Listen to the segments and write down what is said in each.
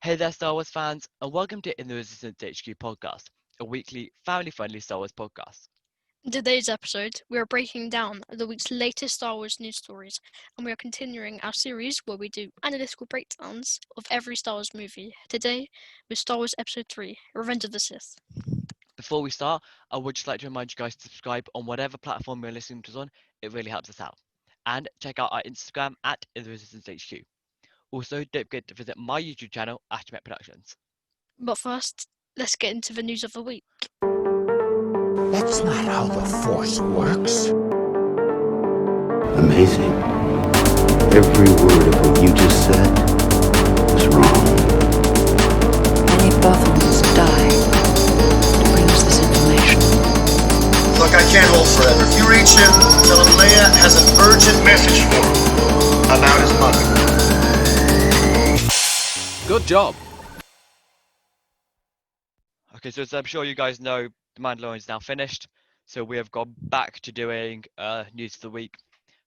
Hey there, Star Wars fans, and welcome to In the Resistance HQ podcast, a weekly, family-friendly Star Wars podcast. In today's episode, we are breaking down the week's latest Star Wars news stories, and we are continuing our series where we do analytical breakdowns of every Star Wars movie. Today, with Star Wars Episode 3, Revenge of the Sith. Before we start, I would just like to remind you guys to subscribe on whatever platform you're listening to us on. It really helps us out. And check out our Instagram at In the Resistance HQ. Also, don't forget to visit my YouTube channel, ITRHQ Productions. But first, let's get into the news of the week. That's not how the Force works. Amazing. Every word of what you just said was wrong. Many Bothans must die to bring us this information. Look, I can't hold forever. If you reach him, tell him Leia has an urgent message for him about his mother. Good job. Okay, so as I'm sure you guys know, The Mandalorian is now finished, so we have gone back to doing news of the week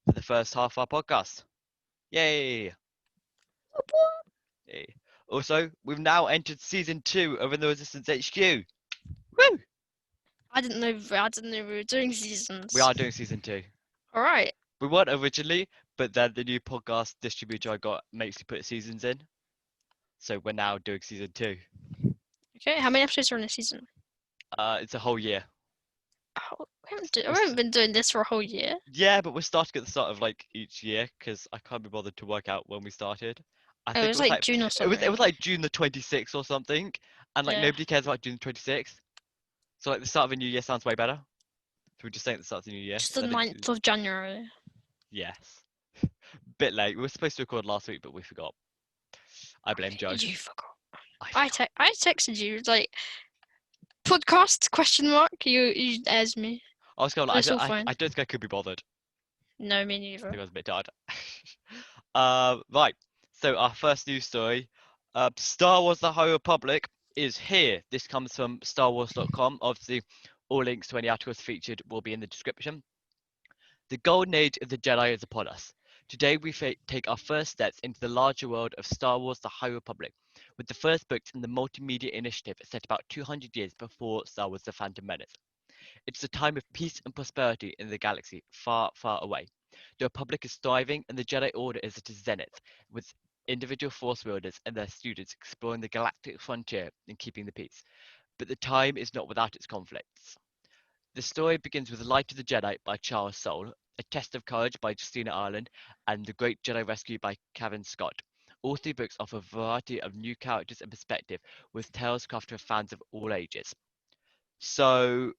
for the first half of our podcast. Yay! Yay. Also, we've now entered season 2 of In the Resistance HQ. Woo! I didn't know we were doing seasons. We are doing season 2. Alright. We weren't originally, but then the new podcast distributor I got makes you put seasons in. So we're now doing season 2. Okay, how many episodes are in a season? It's a whole year. Oh, we haven't been doing this for a whole year. Yeah, but we're starting at the start of like each year because I can't be bothered to work out when we started. I think It was like June or something. It was like June the 26th or something, and like Yeah. nobody cares about June the 26th. So like the start of a new year sounds way better. So we're just saying at the start of the new year. Just the I think 9th of January. Yes. Bit late. We were supposed to record last week, but we forgot. I blame Joe. You forgot. I I texted you like podcast question mark. You asked me. was kind of It's all like, fine. I don't think I could be bothered. No, me I neither. think I was a bit tired. Right. So our first news story, Star Wars: The High Republic is here. This comes from StarWars.com. Obviously, all links to any articles featured will be in the description. The golden age of the Jedi is upon us. Today we take our first steps into the larger world of Star Wars: The High Republic, with the first books in the multimedia initiative set about 200 years before Star Wars: The Phantom Menace. It's a time of peace and prosperity in the galaxy far, far away. The Republic is thriving and the Jedi Order is at its zenith, with individual Force wielders and their students exploring the galactic frontier and keeping the peace. But the time is not without its conflicts. The story begins with Light of the Jedi by Charles Soule, A Test of Courage by Justina Ireland, and The Great Jedi Rescue by Kevin Scott. All three books offer a variety of new characters and perspective, with tales crafted for fans of all ages. So,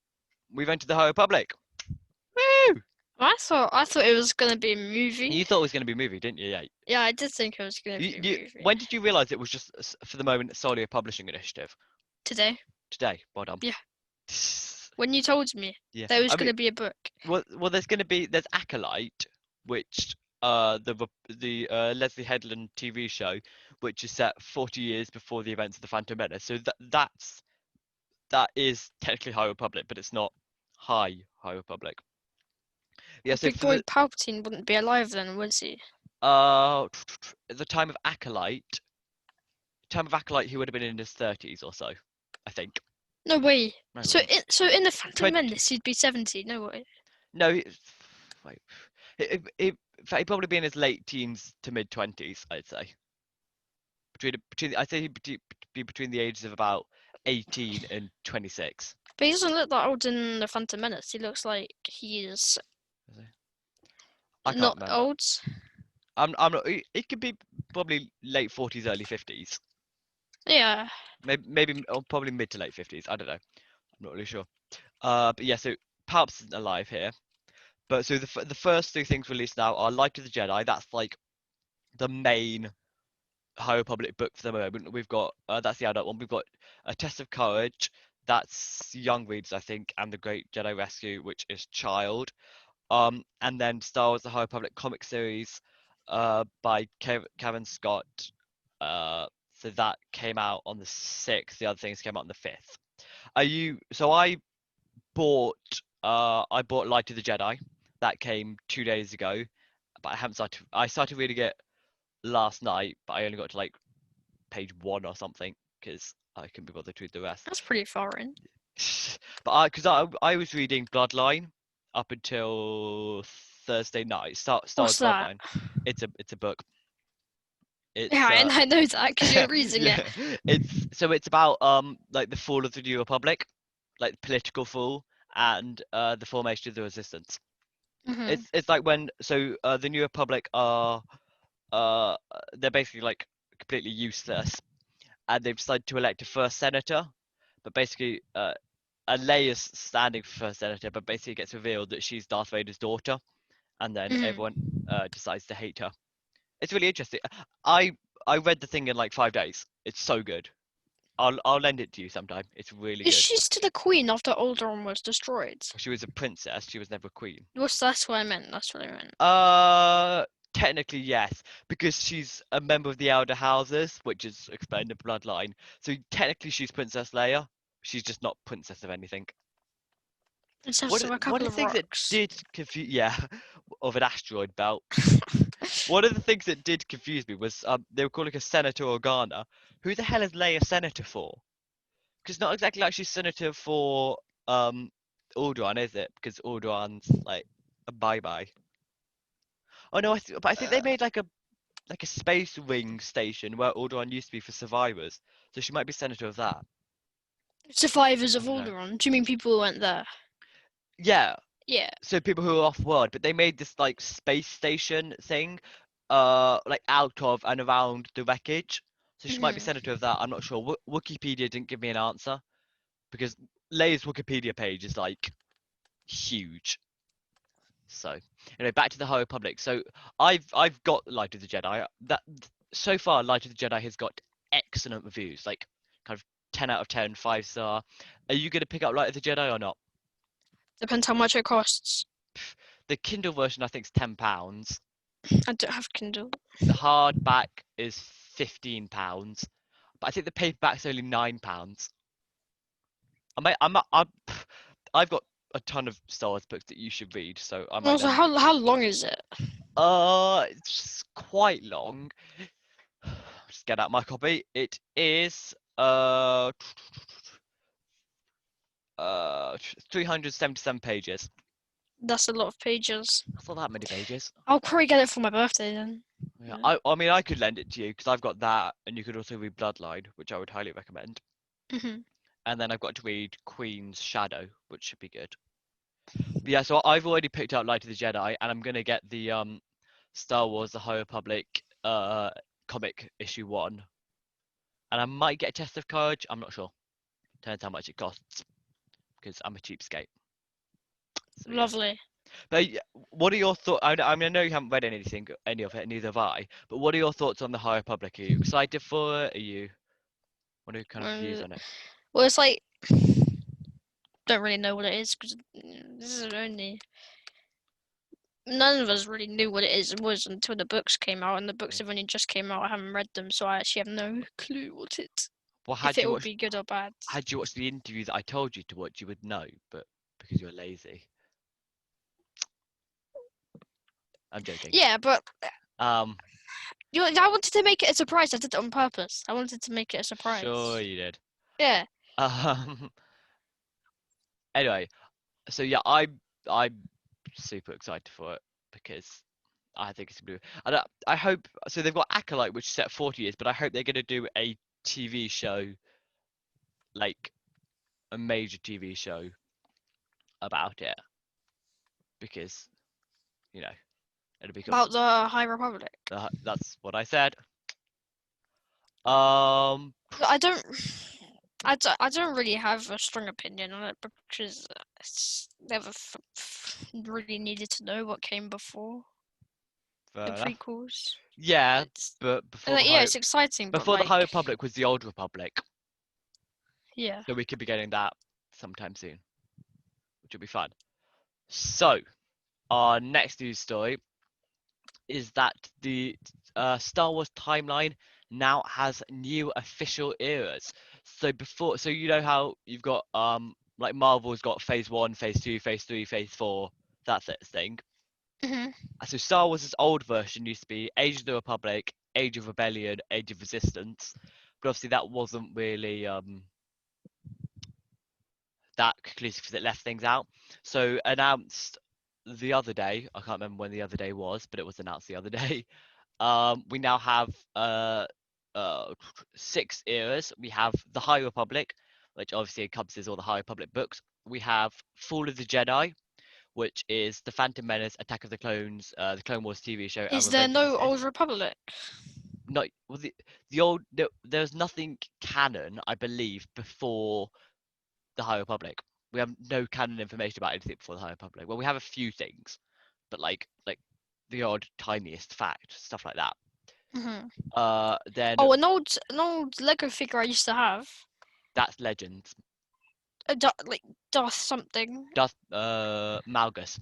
we've entered the High Republic. Woo! I thought it was gonna be a movie. You thought it was going to be a movie, didn't you? Yeah. Yeah, I did think it was gonna be a movie. When did you realise it was just, for the moment, solely a publishing initiative? Today, Today. Well done. Yeah. when you told me Yeah. there was I gonna mean, be a book. well, there's Acolyte, which the Leslie Headland TV show, which is set 40 years before the events of the Phantom Menace. So that is technically High Republic, but it's not High Republic. Yeah. So Big boy Palpatine wouldn't be alive then, would he? at the time of Acolyte, he would have been in his 30s or so, I think. No way. No, So way. in the Phantom 20 Menace, he'd be 70. No way. No, wait. In fact, he'd probably be in his late teens to mid 20s, I'd say. I'd say he'd be between the ages of about 18 and 26. But he doesn't look that old in the Phantom Menace. He looks like he is I can't not remember. old. I'm not. It could be probably late 40s, early 50s. Yeah. Maybe or probably mid to late 50s. I don't know. I'm not really sure. But yeah, so Palps isn't alive here. But so the first two things released now are Light of the Jedi. That's like the main High Republic book for the moment. We've got that's the adult one. We've got A Test of Courage. That's young readers, I think, and The Great Jedi Rescue, which is child. And then Star Wars: The High Republic comic series, by Kevin Scott. So that came out on the 6th. The other things came out on the 5th. So I bought Light of the Jedi. That came 2 days ago, but I haven't started. I started reading it last night, but I only got to like page 1 or something because I couldn't be bothered to read the rest. That's pretty foreign. But because I was reading Bloodline up until Thursday night. Star Wars What's that? Bloodline. It's a book. It's Yeah, and I know that because you're reading it. it's about like the fall of the New Republic, like the political fall and the formation of the Resistance. Mhm. It's like when the New Republic are they're basically like completely useless, and they've decided to elect a first senator, but basically Leia's standing for first senator, but basically it gets revealed that she's Darth Vader's daughter, and then Mhm. everyone decides to hate her. It's really interesting. I read the thing in like 5 days. It's so good. I'll lend it to you sometime. It's really Is good. she still the queen after Alderaan was destroyed? She was a princess. She was never a queen. That's what I meant. That's what I meant. Technically yes, because she's a member of the Elder Houses, which is explained in Bloodline. So technically she's Princess Leia. She's just not princess of anything. It's just One a of couple the of things rocks. that did confuse, yeah, of an asteroid belt. One of the things that did confuse me was they were calling her Senator Organa. Who the hell is Leia senator for? Because not exactly like she's senator for Alderaan, is it? Because Alderaan's like a bye-bye. Oh no, but I think they made like a space wing station where Alderaan used to be for survivors. So she might be senator of that. Survivors of I don't know. Alderaan. Do you mean people who went there? Yeah. Yeah. So people who are off world, but they made this like space station thing, like out of and around the wreckage. So she might be Mhm. senator of that. I'm not sure. Wikipedia didn't give me an answer because Leia's Wikipedia page is like huge. So anyway, back to the High Republic. So I've got Light of the Jedi. That so far, Light of the Jedi has got excellent reviews, like kind of 10 out of 10, 5-star. Are you gonna pick up Light of the Jedi or not? Depends how much it costs. The Kindle version I think is £10. I don't have Kindle. The hardback is £15, but I think the paperback's only £9. I've got a ton of Star Wars books that you should read, so I might Also, lend. how long is it? It's quite long. Just get out my copy. It is 377 pages. That's a lot of pages. That's not that many pages. I'll probably get it for my birthday then. Yeah, Yeah. I mean I could lend it to you because I've got that, and you could also read Bloodline, which I would highly recommend. Mhm. And then I've got to read Queen's Shadow, which should be good. But yeah, so I've already picked out Light of the Jedi, and I'm gonna get the Star Wars: The High Republic comic issue 1, and I might get a Test of Courage. I'm not sure. Depends how much it costs, because I'm a cheapskate. So, yeah. Lovely. But what are your thoughts? I mean, I know you haven't read any of it, neither have I. But what are your thoughts on the High Republic? Are you excited for it? What are your kind of views on it? Well, it's like don't really know what it is because this is only none of us really knew what it was until the books came out, and the books have only just came out. I haven't read them, so I actually have no clue what it Well, if it will be good or bad. had you watched the interview that I told you to watch, you would know. But because you're lazy, I'm joking. Yeah, but I wanted to make it a surprise. I did it on purpose. I wanted to make it a surprise. Sure you did. Yeah. Anyway, so yeah, I'm super excited for it because I think it's gonna be. I hope so. They've got Acolyte, which is set 40 years, but I hope they're gonna do a TV show, like a major TV show about it, because it'll be cool. About the High Republic. That's what I said. I don't really have a strong opinion on it because it's never really needed to know what came before fair the enough. prequels. Yeah, It's, but before like, the yeah, High, it's exciting. before but the like, High Republic was the Old Republic, yeah. so we could be getting that sometime soon, which will be fun. So, our next news story is that the Star Wars timeline now has new official eras. So you know how you've got like Marvel's got Phase 1, Phase 2, Phase 3, Phase 4, that sort of thing. Mhm. So Star Wars' old version used to be Age of the Republic, Age of Rebellion, Age of Resistance. but obviously that wasn't really that conclusive because it left things out. So announced the other day, I can't remember when the other day was, but it was announced the other day. We now have 6 eras. We have the High Republic, which obviously encompasses all the High Republic books. We have Fall of the Jedi, which is the Phantom Menace, Attack of the Clones, the Clone Wars TV show. Is and there Revenge of the no Sith. Old Republic? No, well, the old there's nothing canon, I believe, before the High Republic. We have no canon information about anything before the High Republic. Well, we have a few things, but like the odd tiniest fact, stuff like that. Then Oh, an old Lego figure I used to have. that's Legends. Like Darth something. Darth Malgus.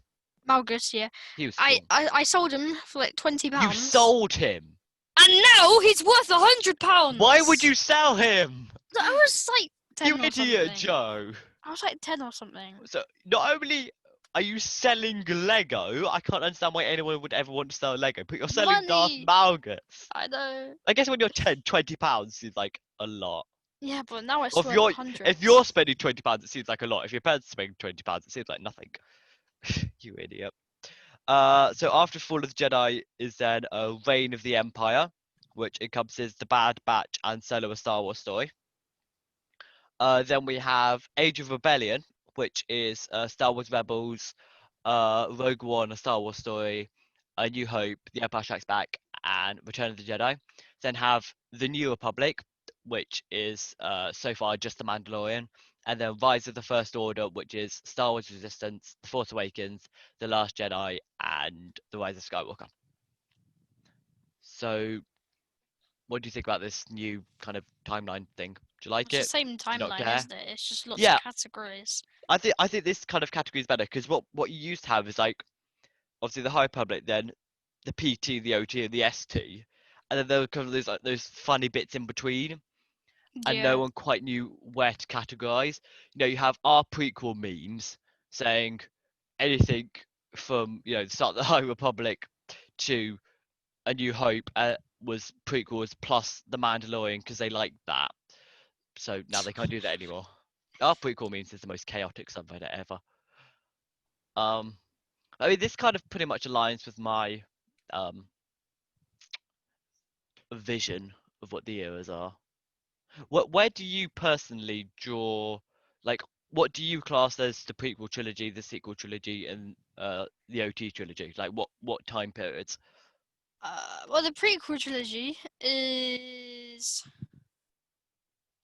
Malgus, yeah. He was I cool. sold him for like £20. You sold him. And now he's worth £100. Why would you sell him? I was like 10 You or idiot, something. Joe. I was like 10 or something. So not only are you selling Lego, I can't understand why anyone would ever want to sell Lego, but you're selling Darth Money. Malgus. I know. I guess when you're 10, £20 seems like a lot. Yeah, but now it's Or worth 100. if you're spending £20, it seems like a lot. If your parents spending £20, it seems like nothing. You idiot. So after Fall of the Jedi is then Reign of the Empire, which encompasses the Bad Batch and Solo a Star Wars story. Then we have Age of Rebellion, which is Star Wars Rebels, Rogue One, a Star Wars story, A New Hope, The Empire Strikes Back, and Return of the Jedi. Then have The New Republic, which is so far just The Mandalorian. And then Rise of the First Order, which is Star Wars Resistance, The Force Awakens, The Last Jedi, and The Rise of Skywalker. So, what do you think about this new kind of timeline thing? Do you like It's it? the same you not timeline, care? isn't it? It's just lots Yeah. of categories. I think this kind of category is better because what you used to have is like obviously the High Republic, then the PT, the OT, and the ST, and then there were kind of those funny bits in between, and Yeah. no one quite knew where to categorize. You know, you have our prequel memes saying anything from the start of the High Republic to A New Hope was prequels plus the Mandalorian because they liked that. So now they can't do that anymore. Our prequel memes is the most chaotic subreddit ever. I mean, this kind of pretty much aligns with my vision of what the eras are. Where do you personally draw, like, what do you class as the prequel trilogy, the sequel trilogy, and the OT trilogy? Like, what time periods? Well, the prequel trilogy is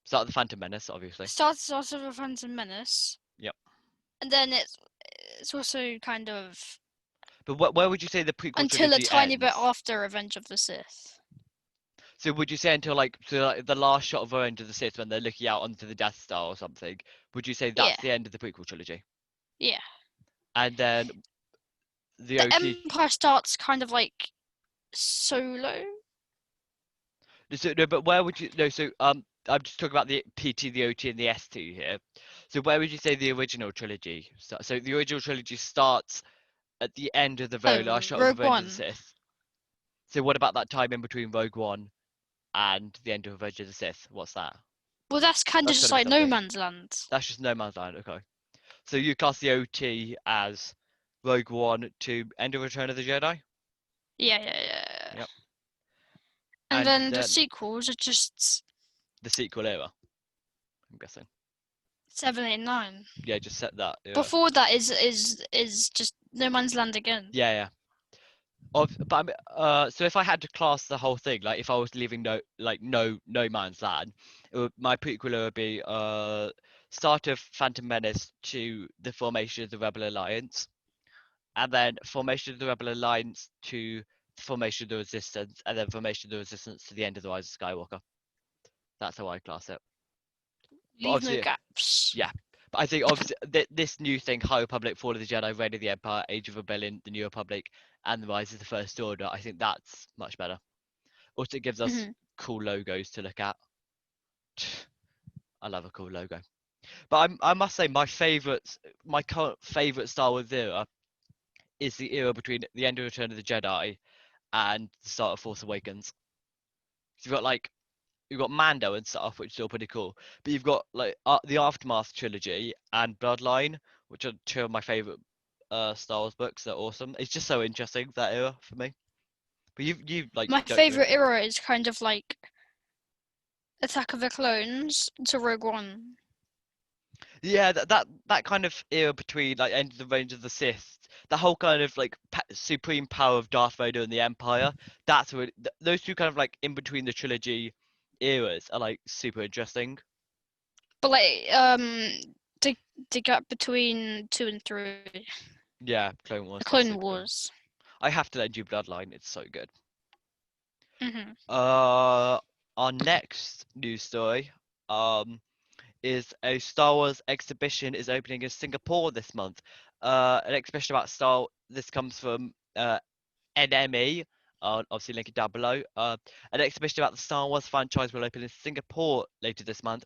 Start of the Phantom Menace, obviously. starts off with a Phantom Menace. Yep. And then it's also kind of But where would you say the prequel until a trilogy tiny bit ends? after Revenge of the Sith. So would you say until like the last shot of Revenge of the Sith when they're looking out onto the Death Star or something? Would you say that's Yeah. the end of the prequel trilogy? Yeah. And then the The OT. Empire starts kind of like Solo. So, no, but where would you no? So I'm just talking about the PT, the OT, and the ST here. So where would you say the original trilogy? So the original trilogy starts at the end of the very last shot of Rogue Revenge One. of the Sith. So what about that time in between Rogue One and the end of Revenge of the Sith? What's that? Well, that's kind of That's just gotta like be No something. Man's Land. That's just No Man's Land. Okay. So you class the OT as Rogue One to end of Return of the Jedi? Yeah. Yep. And then the then sequels are just the sequel era, I'm guessing. 7, 8, 9. Yeah, just set that. Yeah. Before that is just No Man's Land again. Yeah. So if I had to class the whole thing, like if I was leaving no man's land, my prequel would be start of Phantom Menace to the formation of the Rebel Alliance, and then formation of the Rebel Alliance to the formation of the Resistance, and then formation of the Resistance to the end of the Rise of Skywalker. That's how I class it. Leave no gaps. Yeah. But I think obviously this new thing, High Republic, Fall of the Jedi, Reign of the Empire, Age of Rebellion, the New Republic, and the Rise of the First Order, I think that's much better. Also, it gives us cool logos to look at. I love a cool logo. But I must say, my current favourite Star Wars era is the era between the end of Return of the Jedi and the start of Force Awakens. You've got like you've got Mando and stuff, which is still pretty cool. But you've got like the Aftermath trilogy and Bloodline, which are two of my favorite Star Wars books. They're awesome. It's just so interesting, that era for me. But you like My don't favorite era is kind of like Attack of the Clones to Rogue One. Yeah, that kind of era between like End of the Reign of the Sith, the whole kind of like supreme power of Darth Vader and the Empire. That's really those two kind of like in between the trilogy eras are like super interesting. But like the gap between 2 and 3, Yeah, Clone Wars. the is Clone super cool. Wars. I have to lend you Bloodline. It's so good. Hmm. Our next news story is a Star Wars exhibition is opening in Singapore this month. An exhibition about this comes from NME, obviously link it down below. An exhibition about the Star Wars franchise will open in Singapore later this month.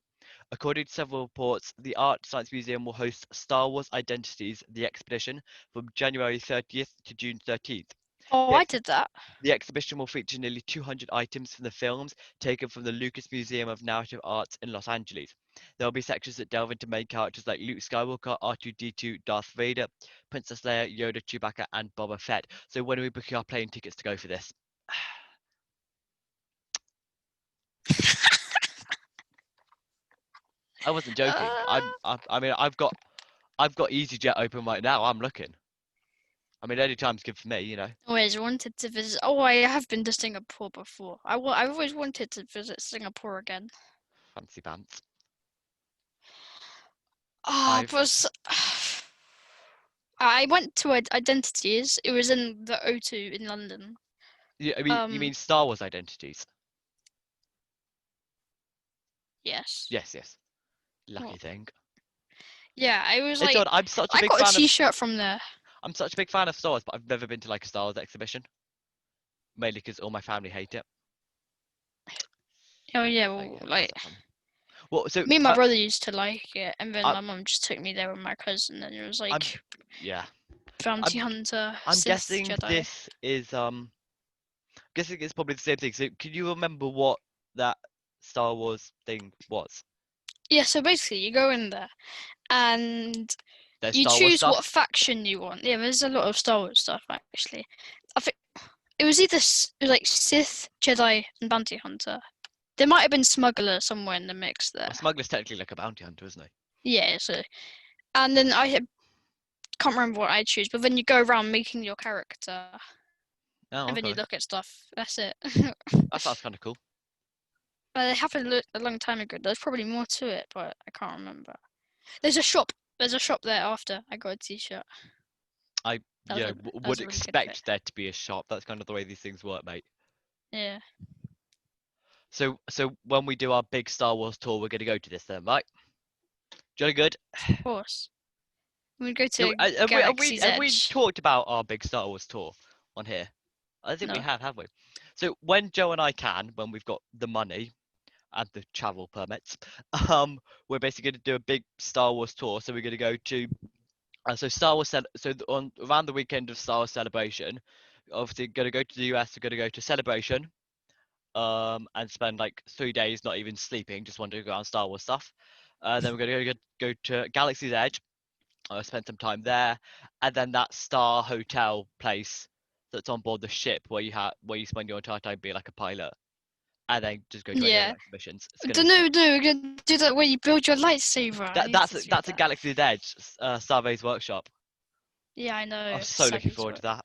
According to several reports, the Art Science Museum will host Star Wars Identities, the expedition, from January 30th to June 13th. Oh, The I ex- did that. The exhibition will feature nearly 200 items from the films taken from the Lucas Museum of Narrative Arts in Los Angeles. There will be sections that delve into main characters like Luke Skywalker, R2-D2, Darth Vader, Princess Leia, Yoda, Chewbacca, and Boba Fett. So when are we booking our plane tickets to go for this? I wasn't joking. I mean, I've got EasyJet open right now. I'm looking. I mean, any time's good for me, you know. Always wanted to visit. Oh, I have been to Singapore before. I've always wanted to visit Singapore again. Fancy pants. Ah, I've but I went to Identities. It was in the O2 in London. I mean, you mean Star Wars Identities? Yes. Yes. Lucky What? thing. Yeah, I was It's like, odd. I'm such a I big got a fan of. T-shirt from there. I'm such a big fan of Star Wars, but I've never been to like a Star Wars exhibition. Mainly because all my family hate it. Oh yeah, Like, well, yeah, like that's not fun. Well, so me and my brother used to like it, and then I- my mum just took me there with my cousin, and it was I'm like yeah. Bounty Hunter, I'm Sith, guessing Jedi. this is guessing it's probably the same thing. So can you remember what that Star Wars thing was? Yeah, so basically you go in there, and There's you Star Wars choose stuff. what faction you want. Yeah, there's a lot of Star Wars stuff actually. I think it was either it was like Sith, Jedi, and Bounty Hunter. There might have been Smuggler somewhere in the mix there. Well, Smuggler's technically like a bounty hunter, isn't he? Yeah, so and then can't remember what I choose, but then you go around making your character, Oh, and then you okay. look at stuff. That's it. That sounds kind of cool. But it happened a long time ago. There's probably more to it, but I can't remember. There's a shop. There's a shop there after I got a T-shirt. I That was yeah a- that was would a really good expect pick. there to be a shop. That's kind of the way these things work, mate. Yeah. So when we do our big Star Wars tour, we're gonna go to this then, right? Jolly good. Of course. We go So, to Galaxy's have we Edge. talked about our big Star Wars tour on here? I think we No. have we? So when Joe and I can, when we've got the money and the travel permits, we're basically going to do a big Star Wars tour. So we're going to go to, so Star Wars, on around the weekend of Star Wars Celebration, obviously going to go to the US. We're going to go to Celebration, and spend like 3 days not even sleeping, just wandering around Star Wars stuff. Then we're going to go to Galaxy's Edge. Spend some time there, and then that Star Hotel place that's on board the ship where you spend your entire time being like a pilot, and then just go to any Yeah. other exhibitions. It's No, gonna be we're gonna do that where you build your lightsaber. I need to do that's a that. Galaxy's Edge, Starvade's workshop. Yeah, I know. I'm so looking forward to that.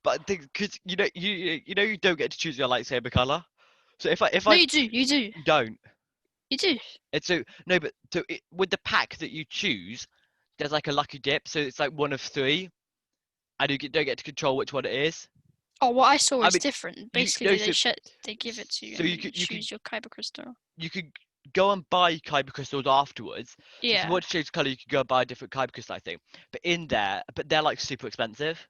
But because you don't get to choose your lightsaber color. So if No, I you do. You do. you don't, You do. it's so no, but with the pack that you choose, there's like a lucky dip, so it's like one of 3, and you don't get to control which one it is. Oh, what I saw I is mean, different. no, Basically, so- they give it to you, so and you then could- you you could- choose your kyber crystal. You could go and buy kyber crystals afterwards. So if Yeah. you want to change color, you could go and buy a different kyber crystal, I think. But they're like super expensive.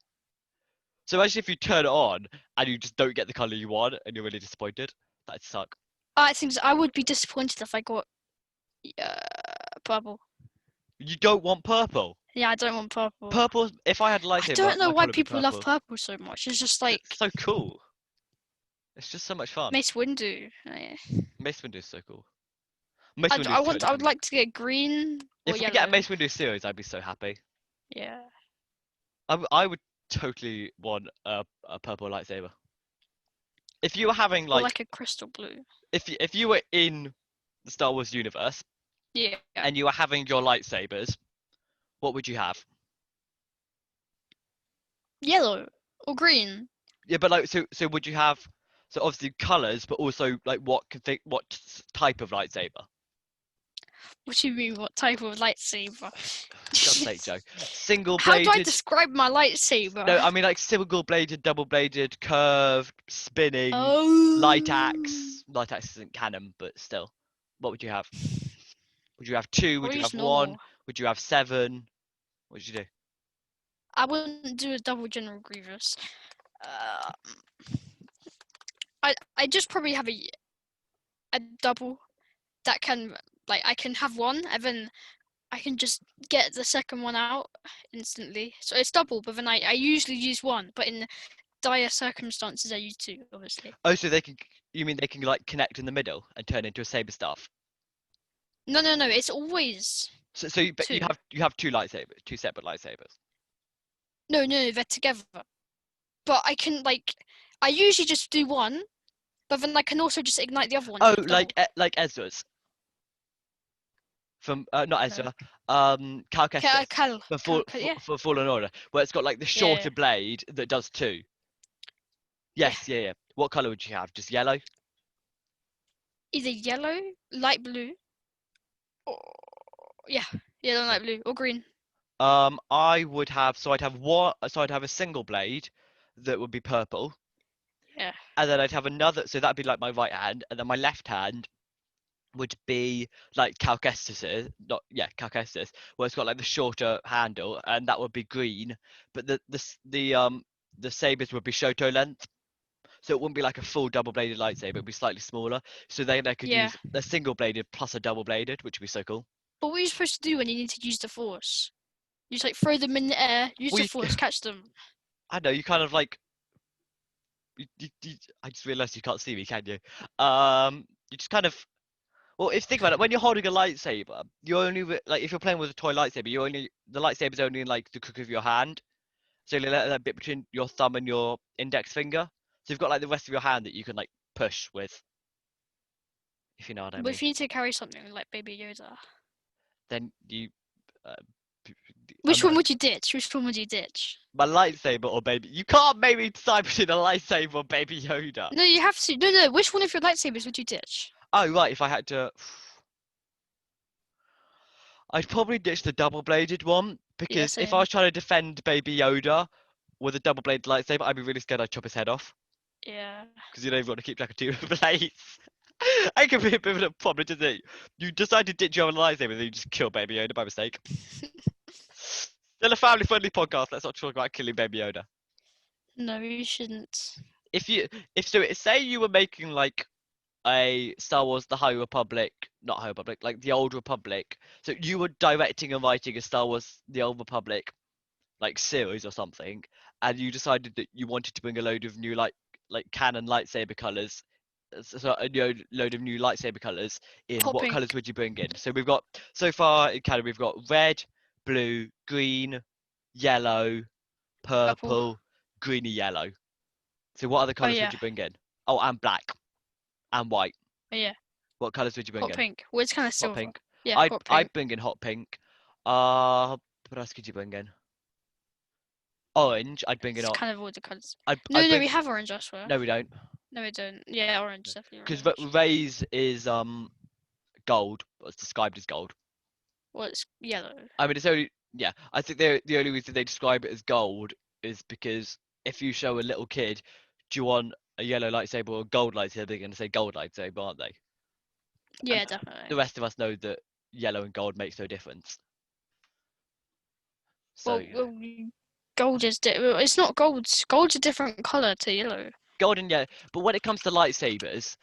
So imagine if you turn it on and you just don't get the color you want, and you're really disappointed. That'd suck. I think I would be disappointed if I got purple. You don't want purple. Yeah, I don't want purple. Purple. If I had a I lightsaber, don't know my why color would be people love purple. purple so much. It's just like It's so cool. It's just so much fun. Mace Windu. Yeah. Mace Windu is so cool. Mace Windu is I totally would cool. like to get green or If we yellow. get a Mace Windu series, I'd be so happy. Yeah. I would totally want a purple lightsaber. If you were having Or like, like a crystal blue. if you were in the Star Wars universe Yeah. and you were having your lightsabers, what would you have? Yellow or green. Yeah, but like, so would you have, so obviously colors, but also like what type of lightsaber? What do you mean? What type of lightsaber? God's sake, Joe. Single How do I bladed. describe my lightsaber? No, I mean like single bladed, double bladed, curved, spinning, Oh. light axe. Light axe isn't canon, but still. What would you have? Would you have 2? Would Or you use have 1? normal. Would you have 7? What would you do? I wouldn't do a double General Grievous. I just probably have a double that can, like, I can have one and then I can just get the second one out instantly. So it's double, but then I usually use one, but in dire circumstances I use 2, obviously. Oh, so they can. You mean they can like connect in the middle and turn into a saber staff? No, it's always So but 2. you have 2 lightsabers, 2 separate lightsabers. No, they're together. But I can, like, I usually just do one, but then I can also just ignite the other one. Oh, so it's double. like Ezra's. From not Ezra, Cal Kestis. Cal, yeah. For Fallen Order, where it's got like the shorter blade that does 2. Yes, yeah. What color would you have? Just yellow? Either yellow, light blue, or yellow, light blue, or green. I would have, I'd have a single blade that would be purple. Yeah. And then I'd have another, so that'd be like my right hand, and then my left hand would be like Cal Kestis's, Cal Kestis, where it's got like the shorter handle, and that would be green. But the sabers would be Shoto length, so it wouldn't be like a full double-bladed lightsaber. It'd be slightly smaller. So then I could use a single-bladed plus a double-bladed, which would be so cool. But what are you supposed to do when you need to use the Force? You just like throw them in the air, use the Force, catch them. I know, you kind of like. I just realised you can't see me, can you? You just kind of. Well, if you think about it, when you're holding a lightsaber, you only like if you're playing with a toy lightsaber, the lightsaber's only in like the crook of your hand, so you let that bit between your thumb and your index finger. So you've got like the rest of your hand that you can like push with, if you know what I mean. But if you need to carry something like Baby Yoda, then you. Which one would you ditch? My lightsaber or Baby? You can't make me decide between a lightsaber or Baby Yoda. No, you have to. No. Which one of your lightsabers would you ditch? Oh right, if I had to, I'd probably ditch the double-bladed one because if I was trying to defend Baby Yoda with a double-bladed lightsaber, I'd be really scared I'd chop his head off. Yeah. Because you don't even want to keep track of 2 blades. It could be a bit of a problem, doesn't it? You decide to ditch your own lightsaber, then you just kill Baby Yoda by mistake. Still a family-friendly podcast. Let's not talk about killing Baby Yoda. No, you shouldn't. Say you were making like a Star Wars The High Republic, not High Republic, like the Old Republic. So you were directing and writing a Star Wars The Old Republic like series or something, and you decided that you wanted to bring a load of new like canon lightsaber colors, so a load of new lightsaber colors in. Hot What pink. colors would you bring in? So we've got, so far in canon, we've got red, blue, green, yellow, purple, greeny yellow. So what other colors would you bring in? Oh, and black and white. Oh, yeah. What colors would you bring in? Hot pink. Well, it's kind of silver. Hot pink. Yeah, hot pink. I'd bring in hot pink. What else could you bring in? Orange. I'd bring in. It's kind of all the colours. I'd No, bring... we have orange, I swear. No, we don't. No, we don't. Yeah, orange definitely. Because Ray's is gold. What's described as gold. Well, it's yellow. I mean, it's only I think the only reason they describe it as gold is because if you show a little kid, do you want a yellow lightsaber or a gold lightsaber? They're going to say gold lightsaber, aren't they? Yeah, and definitely. The rest of us know that yellow and gold makes no difference. So, well, gold is it's not gold. Gold's a different color to yellow. Gold and yellow, but when it comes to lightsabers,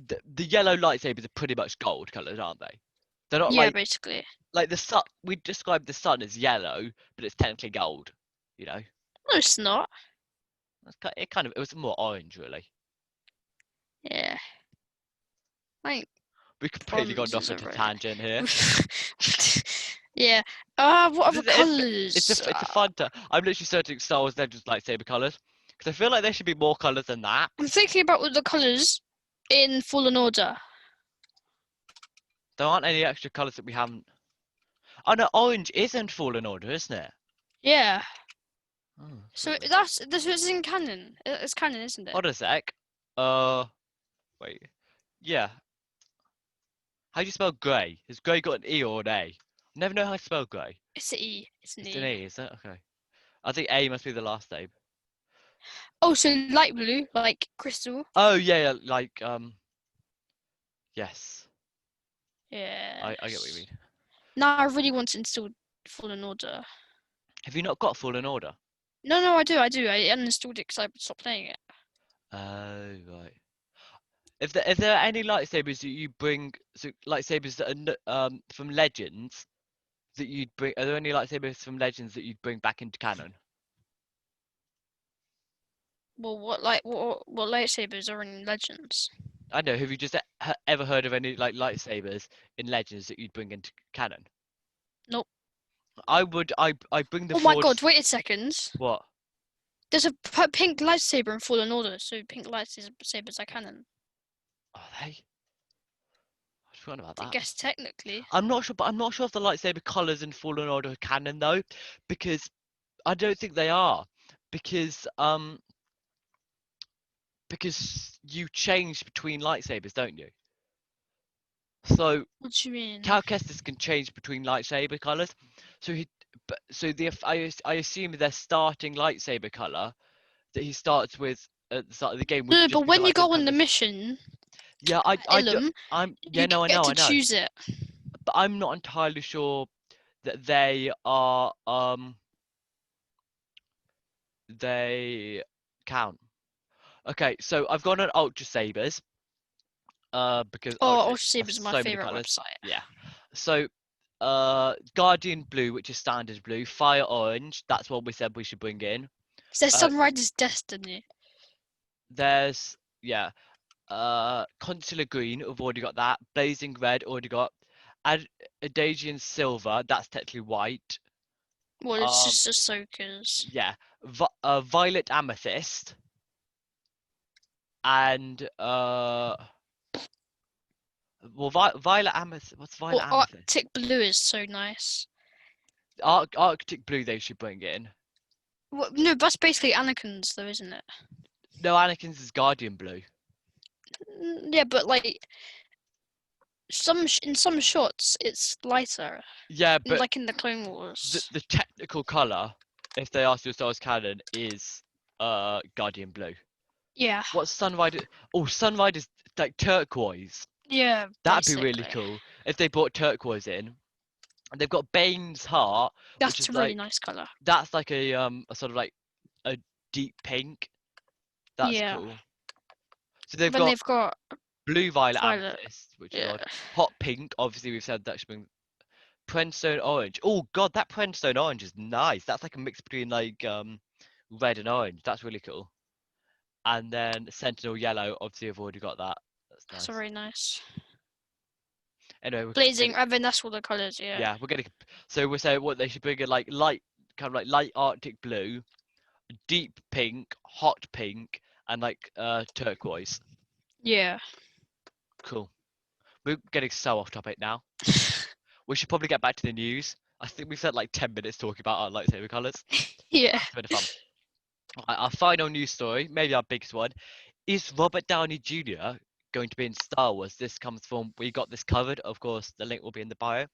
the yellow lightsabers are pretty much gold colours, aren't they? They're not basically. Like the sun. We describe the sun as yellow, but it's technically gold. You know. No, it's not. It was more orange, really. Yeah. Like, We completely got bronze off is into alright. tangent here. Yeah. What other colours? It's a fun time. I'm literally searching Star Wars Legends lightsaber colours because I feel like there should be more colours than that. I'm thinking about the colours in Fallen Order. There aren't any extra colours that we haven't. Oh no, orange isn't Fallen Order, isn't it? Yeah. Oh, So weird. this is in canon. It's canon, isn't it? Hold on a sec. Wait. Yeah. How do you spell grey? Has grey got an E or an A? I never know how to spell grey. It's an E. It's an It's E. an E, is it? Okay. I think A must be the last name. Oh, so light blue, like crystal. Oh yeah, like yes. Yeah. I get what you mean. Now I really want to install Fallen Order. Have you not got Fallen Order? No, I do. I uninstalled it because I stopped playing it. Oh right. If there are any lightsabers that you bring, so lightsabers that are from Legends that you'd bring, are there any lightsabers from Legends that you'd bring back into canon? Well, what lightsabers are in Legends? I know. Have you just ever heard of any like lightsabers in Legends that you'd bring into canon? Nope. I would. I bring the Oh my Forge. god! Wait a second. What? There's a pink lightsaber in Fallen Order, so pink lightsabers are canon. Are they? I've forgotten about I that. guess technically. I'm not sure, but I'm not sure if the lightsaber colors in Fallen Order are canon though, because I don't think they are, because you change between lightsabers, don't you? So What do you mean? Cal Kestis can change between lightsaber colors. So I assume their starting lightsaber color that he starts with at the start of the game would No, just but be the when you go lightsaber on the colours. mission, Yeah, I do. Ilum, Yeah, no, I get know, to I know, choose it. but I'm not entirely sure that they are they count. Okay, so I've got an Ultra Sabers. Because Oh, Ultra Ultra Sabers have Sabers is my so many favorite colors. website. Yeah. So Guardian Blue, which is standard blue, Fire Orange, that's what we said we should bring in. It says Uh, Sunrider's Destiny. There's yeah, Consular Green, we've already got that. Blazing Red, already got. Adagian Silver, that's technically white. Well, it's Um, just Ahsoka's. yeah, Violet Amethyst, and well, Violet Amethyst. What's Violet Well, Amethyst? Arctic Blue is so nice. Arctic Blue they should bring in. Well, no, that's basically Anakin's, though, isn't it? No, Anakin's is Guardian Blue. Yeah, but like in some shots, it's lighter. Yeah, but Like in the Clone Wars. the technical color, if they ask your Star Wars canon, is Guardian Blue. Yeah. What's Sunrider? Oh, Sunrider's like turquoise. Yeah. That'd be really basically. cool if they brought turquoise in. And they've got Bane's heart, which That's is a really like nice color. that's like a sort of like a deep pink. That's Yeah. cool. So they've Then got they've got blue violet Violet. amethyst, which is Yeah. odd. Hot pink, obviously we've said that should bring Prenstone orange. Oh god, that Prenstone orange is nice. That's like a mix between like red and orange. That's really cool. And then Sentinel yellow, obviously I've already got that. That's That's nice. very nice. Anyway, we're Blazing. getting, I mean, that's all the colors. Yeah. yeah, we're getting. So we're saying what they should bring in like light, kind of like light Arctic blue, deep pink, hot pink, and like turquoise. Yeah. Cool. We're getting so off topic now. We should probably get back to the news. I think we've spent like 10 minutes talking about our lightsaber colours. Yeah. It's a bit of fun. Right, our final news story, maybe our biggest one, is Robert Downey Jr. going to be in Star Wars? This comes from We Got This Covered. Of course, the link will be in the bio.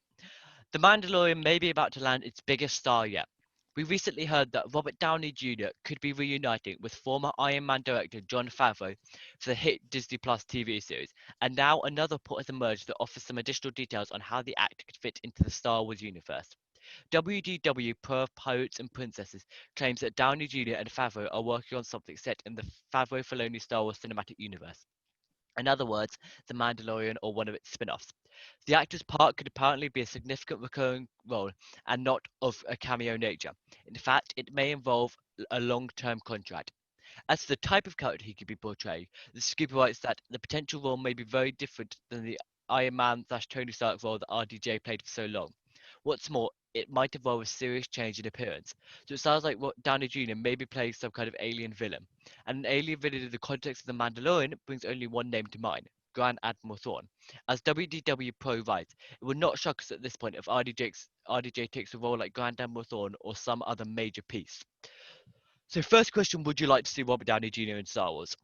The Mandalorian may be about to land its biggest star yet. We recently heard that Robert Downey Jr. could be reuniting with former Iron Man director Jon Favreau for the hit Disney Plus TV series, and now another report has emerged that offers some additional details on how the actor could fit into the Star Wars universe. WDW Pro Pirates and Princesses claims that Downey Jr. and Favreau are working on something set in the Favreau-Filoni Star Wars cinematic universe. In other words, The Mandalorian or one of its spin-offs. The actor's part could apparently be a significant recurring role and not of a cameo nature. In fact, it may involve a long-term contract. As to the type of character he could be portrayed, the scoop writes that the potential role may be very different than the Iron Man / Tony Stark role that RDJ played for so long. What's more, it might involve a serious change in appearance. So it sounds like what Downey Jr. may be playing some kind of alien villain. And an alien villain in the context of The Mandalorian brings only one name to mind, Grand Admiral Thrawn. As WDW Pro writes, it would not shock us at this point if RDJ takes a role like Grand Admiral Thrawn or some other major piece. So first question, would you like to see Robert Downey Jr. in Star Wars?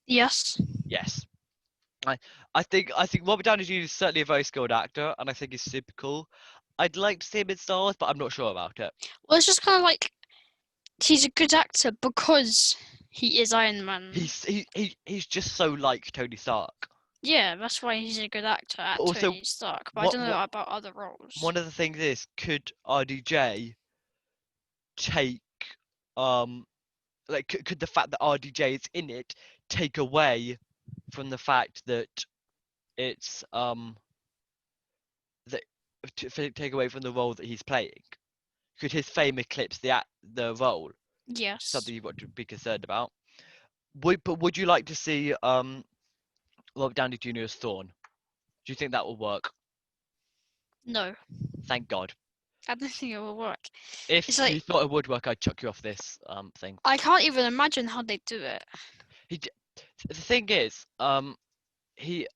Yes. Yes. I think Robert Downey Jr. is certainly a very skilled actor, and I think he's super cool. I'd like to see him in Star Wars, but I'm not sure about it. Well, it's just kind of like he's a good actor because he is Iron Man. He's just so like Tony Stark. Yeah, that's why he's a good actor at Also, Tony Stark. But I don't know about other roles. One of the things is, could RDJ take like could the fact that RDJ is in it take away from the fact that it's take away from the role that he's playing? Could his fame eclipse the role? Yes. Something you've got to be concerned about. Would you like to see Robert Downey Jr. as Thrawn? Do you think that will work? No. Thank God. I don't think it will work. If It's like- you thought it would work, I'd chuck you off this thing. I can't even imagine how they do it. The thing is, he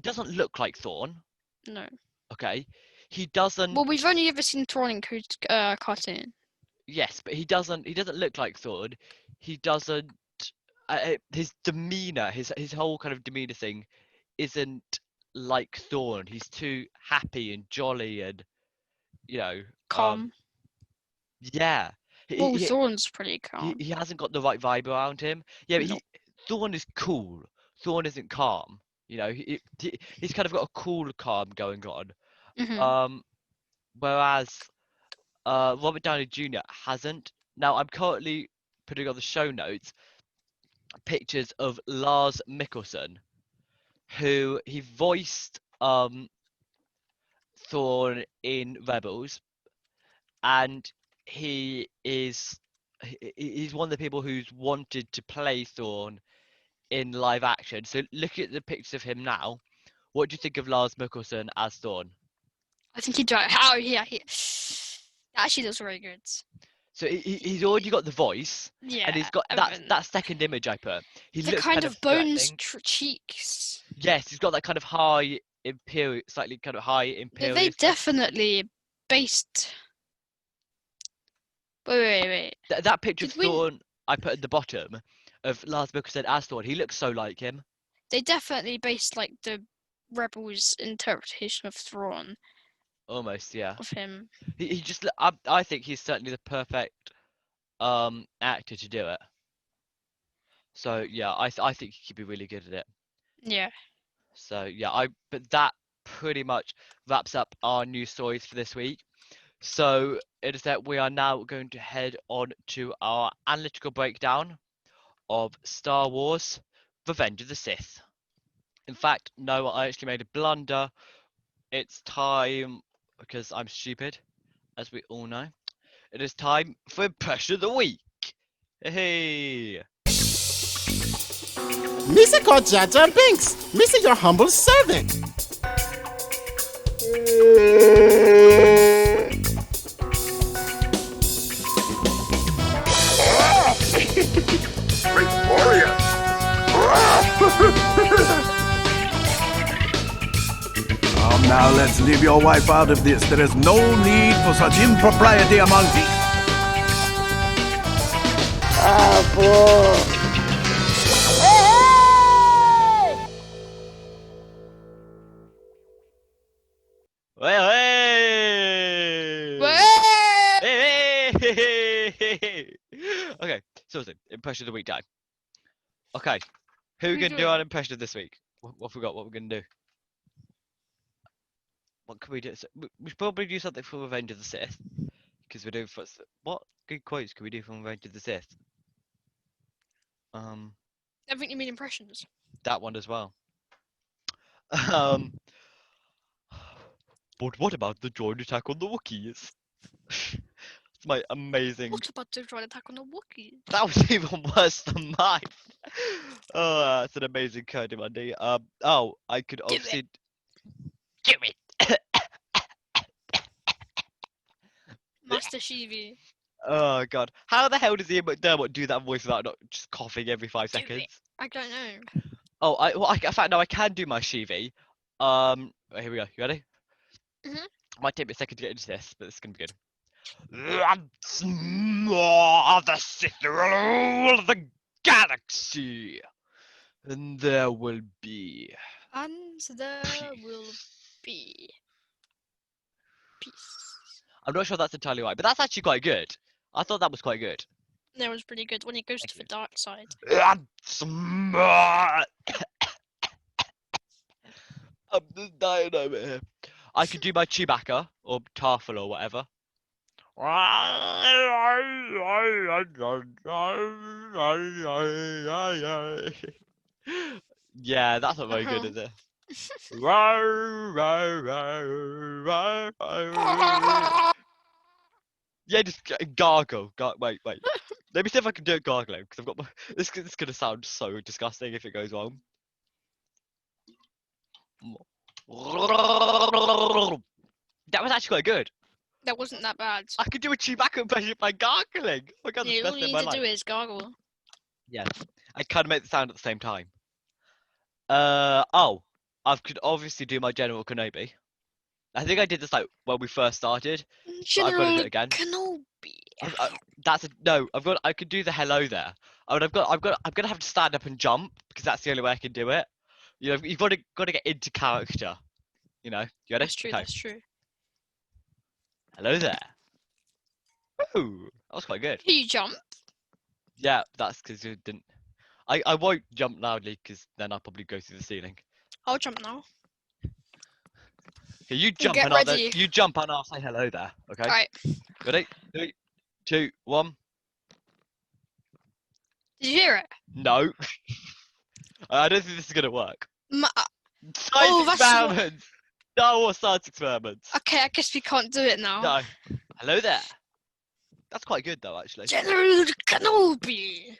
doesn't look like Thrawn. No. Okay, he doesn't. Well, we've only ever seen Thrawn in cartoon. Yes, but he doesn't look like Thrawn. He doesn't. His demeanor, his whole kind of demeanor thing, isn't like Thrawn. He's too happy and jolly and, you know, Calm. Yeah. Well, Thrawn's pretty calm. He hasn't got the right vibe around him. Yeah, but No. Thrawn is cool. Thrawn isn't calm. You know, he's kind of got a cool calm going on. Mhm. Whereas Robert Downey Jr. hasn't. Now, I'm currently putting on the show notes pictures of Lars Mikkelsen, who he voiced Thrawn in Rebels, and he's one of the people who's wanted to play Thrawn in live action. So look at the pictures of him now. What do you think of Lars Mikkelsen as Thrawn? I think he tried. Oh, yeah. He actually looks very good. So he's already got the voice, Yeah. and he's got that second image I put. He the looks kind of bones threatening. cheeks. Yes, he's got that kind of high imperial, slightly kind of high Yeah, imperial. they definitely based. Wait. That picture of Did we- Thrawn I put at the bottom of Lars Mikkelsen as Thrawn. He looks so like him. They definitely based like the Rebels' interpretation of Thrawn Almost, yeah. of him. He just. I think he's certainly the perfect actor to do it. So yeah, I think he could be really good at it. Yeah. So yeah, but that pretty much wraps up our news stories for this week. So it is that we are now going to head on to our analytical breakdown of Star Wars: Revenge of the Sith. In fact, no, I actually made a blunder. It's time, because I'm stupid, as we all know. It is time for Impression of the Week. Hey! Missy called Jar Jar Binks. Missy, your humble servant. Now let's leave your wife out of this. There is no need for such impropriety among thieves. Well, hey! Wait! Hey! Okay, so Impression of the Week time. Okay, who Who's can do doing our it? impression of this week? What forgot? What we're gonna do? What can we do? We should probably do something for Revenge of the Sith, because we're doing first. What good quotes can we do from Revenge of the Sith? I think you mean impressions. That one as well. But what about the joint attack on the Wookiees? It's my amazing. What about the Droid attack on the Wookiee? That was even worse than mine. Oh, it's an amazing code, Monday. Oh, I could Do it. obviously. Do it. Master Shivi. Oh god, how the hell does Ian McDermott do that voice without not just coughing every 5 Do it. seconds? I don't know. Oh, in fact, no, I can do my Shivi. Right, here we go. You ready? Mhm. Might take me a second to get into this, but it's gonna be good. Once more, the Sith rule the galaxy, and there will be. And there will be peace. I'm not sure that's entirely right, but that's actually quite good. I thought that was quite good. That was pretty good when he goes to the dark side. Once more. I'm just dying over here. I could do my Chewbacca or Tarful or whatever. Yeah, that's not very good, is it? Yeah, just gargle. Wait. Let me see if I can do it gargling, because I've got my. This is gonna sound so disgusting if it goes wrong. That was actually quite good. That wasn't that bad. I could do a Chewbacca impression by gargling. Oh my god, Yeah, that's all the best you in my need to life. do is gargle. Yeah, I kind of make the sound at the same time. Oh, I could obviously do my General Kenobi. I think I did this like when we first started. But I've got to do General it again. Kenobi. I could do the hello there. I'm gonna have to stand up and jump because that's the only way I can do it. You know, you've got to get into character. You know, you ready? That's true. Okay. That's true. Hello there. Ooh, that was quite good. Can you jump? Yeah, that's because you didn't. I won't jump loudly because then I'll probably go through the ceiling. I'll jump now. Okay, you jump Get and I'll ready. you jump and I'll say hello there. Okay. Alright. Ready? 3, 2, 1. Did you hear it? No. I don't think this is gonna work. Science Oh, that's what- experiments. Star Wars science experiments. Okay, I guess we can't do it now. No. Hello there. That's quite good though, actually. General Kenobi.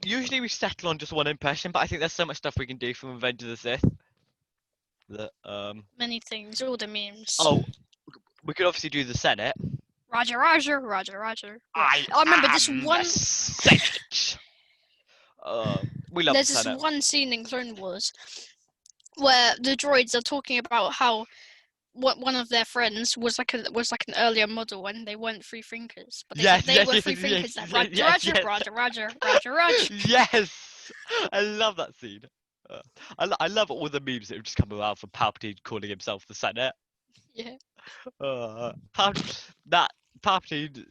Usually we settle on just one impression, but I think there's so much stuff we can do from Revenge of the Sith. That Many things, all the memes. Oh, we could obviously do the Senate. Roger, Roger, Roger, Roger. I remember this am one. the Senate. We love There's the this Senate. one scene in Clone Wars where the droids are talking about how one of their friends was like an earlier model and they weren't free thinkers, but they were free thinkers. Roger, Roger, Roger, Roger, Roger. Yes, I love that scene. I love all the memes that have just come around from Palpatine calling himself the Senate. Yeah. Palpatine.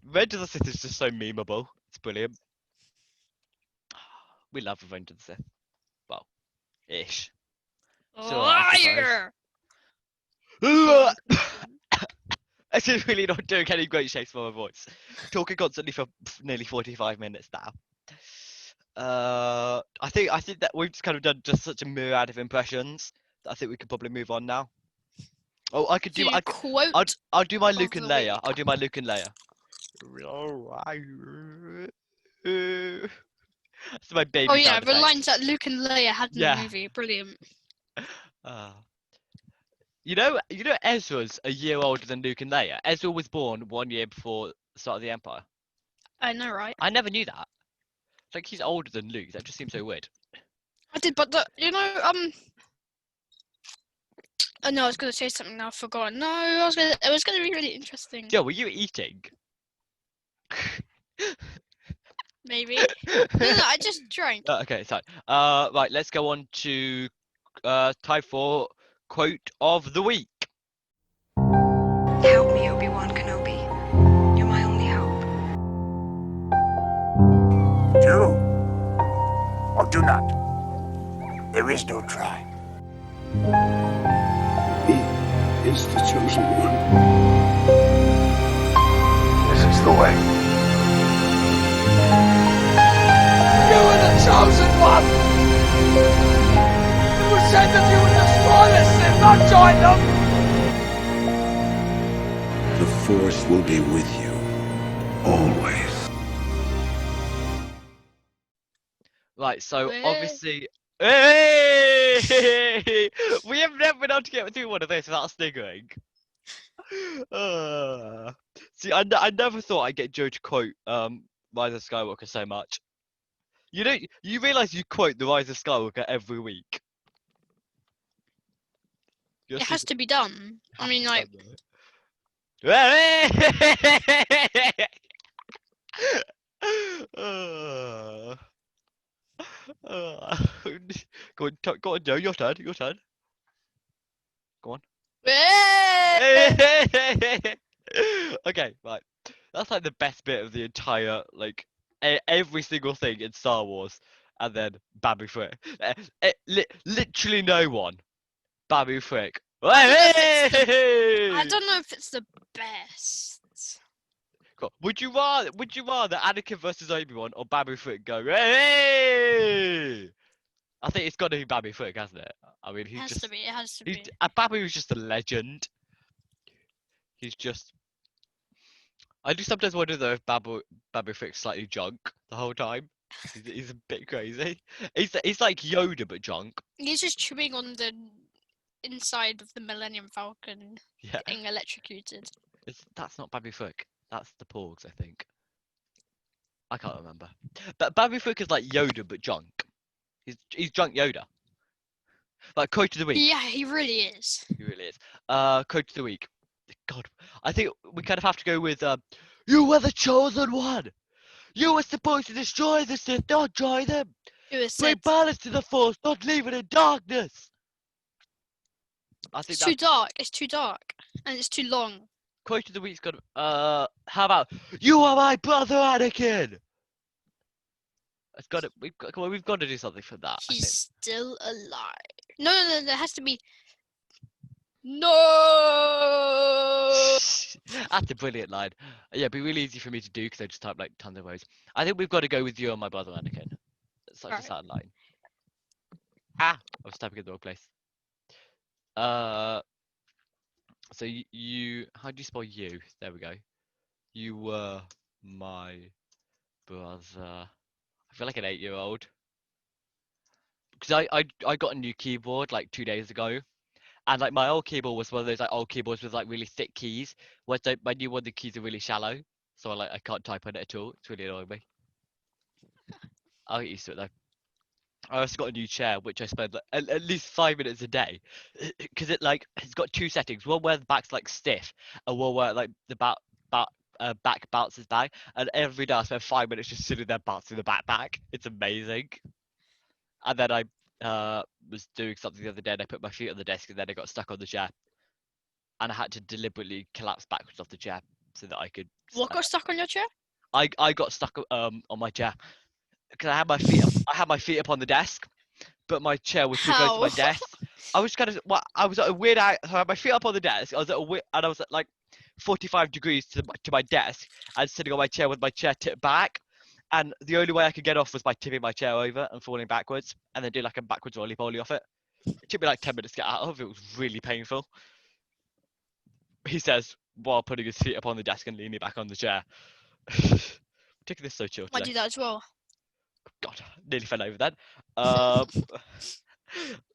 Revenge of the Sith is just so memeable. It's brilliant. We love Revenge of the Sith. Well, ish. Liar. This is really not doing any great shapes for my voice. Talking constantly for nearly 45 minutes now. I think that we've just kind of done just such a myriad of impressions that I think we could probably move on now. Oh, I could do. I'll do my Luke and Leia. I'll do my Luke and Leia. That's my baby. Oh yeah, sound the effect. lines that Luke and Leia had in Yeah. the movie, brilliant. You know, Ezra's a year older than Luke and Leia. Ezra was born 1 year before the start of the Empire. I know, right? I never knew that. Like he's older than Luke. That just seems so weird. I did, but oh no, I was gonna say something now. I forgot. No, it was gonna be really interesting. Joe, were you eating? Maybe. No, I just drank. Okay, sorry. Right, let's go on to time for quote of the week. Help me, Obi-Wan Kenobi. You're my only hope. Do or do not. There is no try. He is the chosen one. This is the way. You were the chosen one! It was said that you would destroy the Sith, not join them! The Force will be with you. Always. Right, so Hey. obviously, hey! We have never been able to get through one of this without sniggering. See, I never thought I'd get Joe to quote Rise of Skywalker so much. You know, you realise you quote the Rise of Skywalker every week. It has to be done. I mean, like, Go on, Joe. Your turn. Your turn. Go on. hey! Okay, right. That's like the best bit of the entire, like, every single thing in Star Wars, and then Babu Frick. Literally no one. Babu Frick. I don't know if it's the best. Cool. Would you rather Anakin versus Obi-Wan or Babu Frick go? Hey! I think it's got to be Babu Frick, hasn't it? I mean, It has to be. Babu is just a legend. He's just. I do sometimes wonder though if Babu Frick's slightly drunk the whole time. He's a bit crazy. He's like Yoda but drunk. He's just chewing on the inside of the Millennium Falcon, Yeah. getting electrocuted. That's not Babu Frick. That's the Porgs, I think. I can't remember. But Babu Frick is like Yoda but drunk. He's drunk Yoda. Like quote of the week. Yeah, he really is. He really is. Quote of the week. God, I think we kind of have to go with you were the chosen one. You were supposed to destroy the Sith, not join them. Bring balance to the Force, not leave it in darkness. I think It's too dark. It's too dark, and it's too long. Quote of the week's got. How about you are my brother, Anakin? It's got to. We've got to do something for that. He's still alive. No, there has to be. No. That's a brilliant line. Yeah, it'd be really easy for me to do because I just type like tons of words. I think we've got to go with you and my brother, Anakin. It's such a sad line. I was typing in the wrong place. So you, how do you spell you? There we go. You were my brother. I feel like an 8-year-old. Because I got a new keyboard like 2 days ago. And like my old keyboard was one of those like old keyboards with like really thick keys. Whereas my new one, the keys are really shallow. So I can't type on it at all. It's really annoying me. I'll get used to it though. I also got a new chair, which I spend like, at least 5 minutes a day, because it's got two settings. One where the back's like stiff, and one where like the back bounces back. And every day I spend 5 minutes just sitting there bouncing the back. It's amazing. And then I was doing something the other day, and I put my feet on the desk, and then I got stuck on the chair, and I had to deliberately collapse backwards off the chair so that I could. What got stuck on your chair? I got stuck on my chair. Because I had my feet up on the desk, but my chair was too close to my desk. I was I was at a weird angle. So I had my feet up on the desk. I was at like 45 degrees to my desk, and sitting on my chair with my chair tipped back. And the only way I could get off was by tipping my chair over and falling backwards, and then do like a backwards roly-poly off it. It took me like 10 minutes to get out of. It was really painful. He says while putting his feet up on the desk and leaning back on the chair. Taking this so chill today. I do that as well. God, nearly fell over then.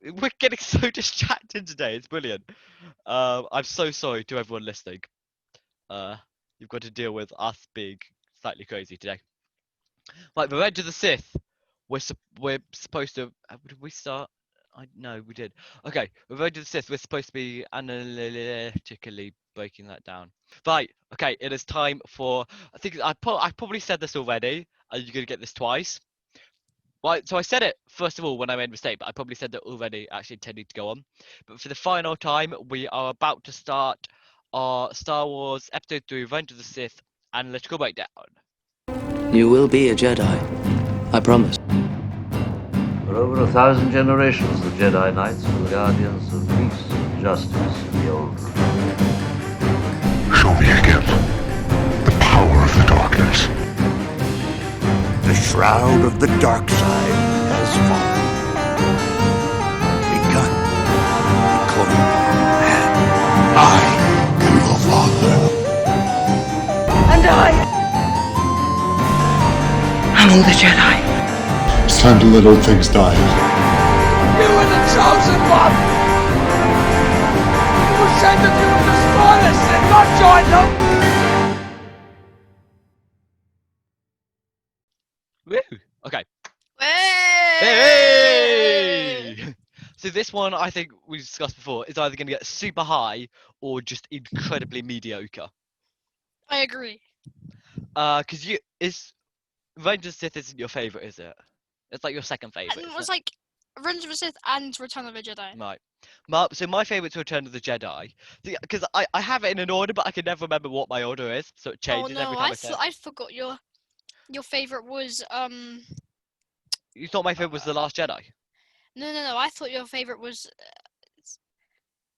We're getting so distracted today. It's brilliant. I'm so sorry to everyone listening. You've got to deal with us being slightly crazy today. Right, Revenge of the Sith. We're supposed to. Did we start? No, we did. Okay, Revenge of the Sith. We're supposed to be analytically breaking that down. Right. Okay, it is time for. I think I probably said this already. Are you gonna get this twice? Right, so I said it first of all when I made a mistake, but I probably said that already, actually intending to go on. But for the final time, we are about to start our Star Wars Episode 3 Revenge of the Sith Analytical Breakdown. You will be a Jedi, I promise. For over 1,000 generations, the Jedi Knights were the guardians of peace and justice in the Old Republic. Show me again the power of the darkness. The shroud of the dark side has fallen. Begun the clone, and I am your father. among the Jedi. It's time to let old things die. You were the chosen one! It was said that you would destroy us and not join them! Woo! Okay. Hey! Hey! So this one, I think we discussed before, is either going to get super high or just incredibly mediocre. I agree. Because Revenge of the Sith isn't your favorite, is it? It's like your second favorite. And it was like Revenge of the Sith and Return of the Jedi. Right. So my favorite's Return of the Jedi. Because I have it in an order, but I can never remember what my order is, so it changes every time I say it. I forgot your favorite was You thought my favorite was The Last Jedi? No. I thought your favorite was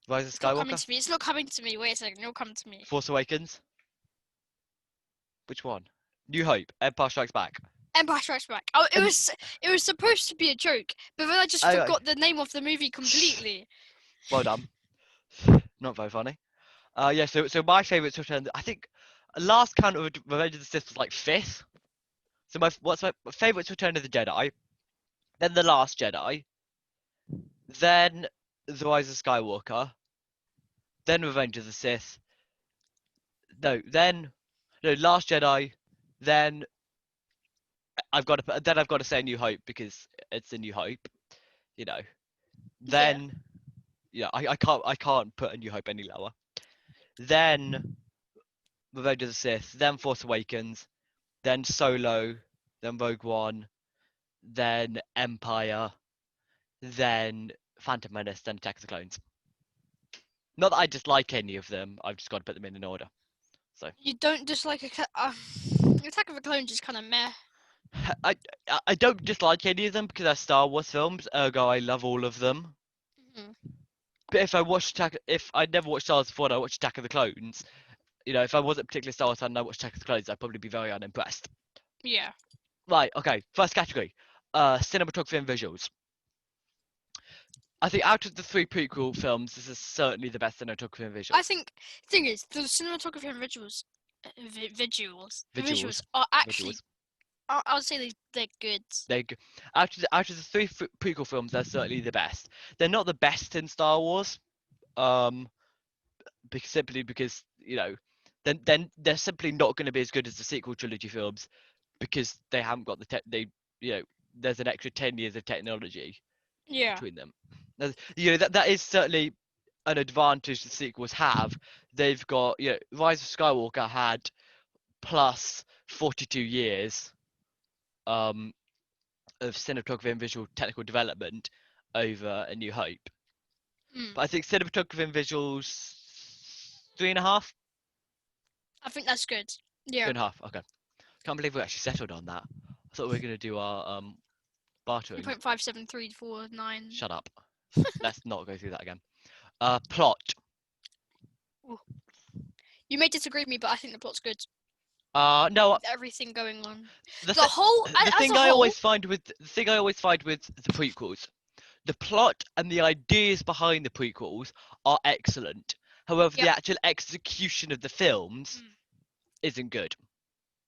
Rise of it's not coming Skywalker? to me. It's not coming to me. Wait a second. It'll come to me. Force Awakens? Which one? New Hope. Empire Strikes Back. Empire Strikes Back. Oh, it was supposed to be a joke, but then I just forgot the name of the movie completely. Well done. Not very funny. Yeah. So my favorite's Return. I think last count of Revenge of the Sith was like 5th. So my favorite's Return of the Jedi. Then The Last Jedi. Then The Rise of Skywalker. Then Revenge of the Sith. No, Last Jedi. Then I've got to say New Hope because it's a New Hope. You know. Then I can't put a New Hope any lower. Then Revenge of the Sith. Then Force Awakens. Then Solo. Then Rogue One. Then Empire. Then Phantom Menace. Then Attack of the Clones. Not that I dislike any of them. I've just got to put them in order. So you don't dislike Attack of the Clones is kind of meh. I don't dislike any of them because they're Star Wars films. Ergo, I love all of them. Mm-hmm. But if I'd never watched Star Wars before and I watched Attack of the Clones, you know, if I wasn't particularly Star Wars fan and I watched Attack of the Clones, I'd probably be very unimpressed. Yeah. Right. Okay. First category, cinematography and visuals. I think out of the 3 prequel films, this is certainly the best cinematography and visuals. I think the thing is the cinematography and visuals are actually. I would say they're good. They're good. Out of the 3 prequel films, they're certainly the best. They're not the best in Star Wars, simply because you know, then they're simply not going to be as good as the sequel trilogy films because they haven't got there's an extra 10 years of technology between them. You know that is certainly an advantage the sequels have. They've got Rise of Skywalker had plus 42 years of cinematography and visual technical development over A New Hope. But I think cinematography and visuals 3.5. I think that's good. Yeah. 3.5. Okay. Can't believe we actually settled on that. I thought we were gonna do our bartering. 3.57349. Shut up. Let's not go through that again. Plot. Ooh. You may disagree with me, but I think the plot's good. No. With everything going on. The thing I always find with the prequels, the plot and the ideas behind the prequels are excellent. However, the actual execution of the films isn't good.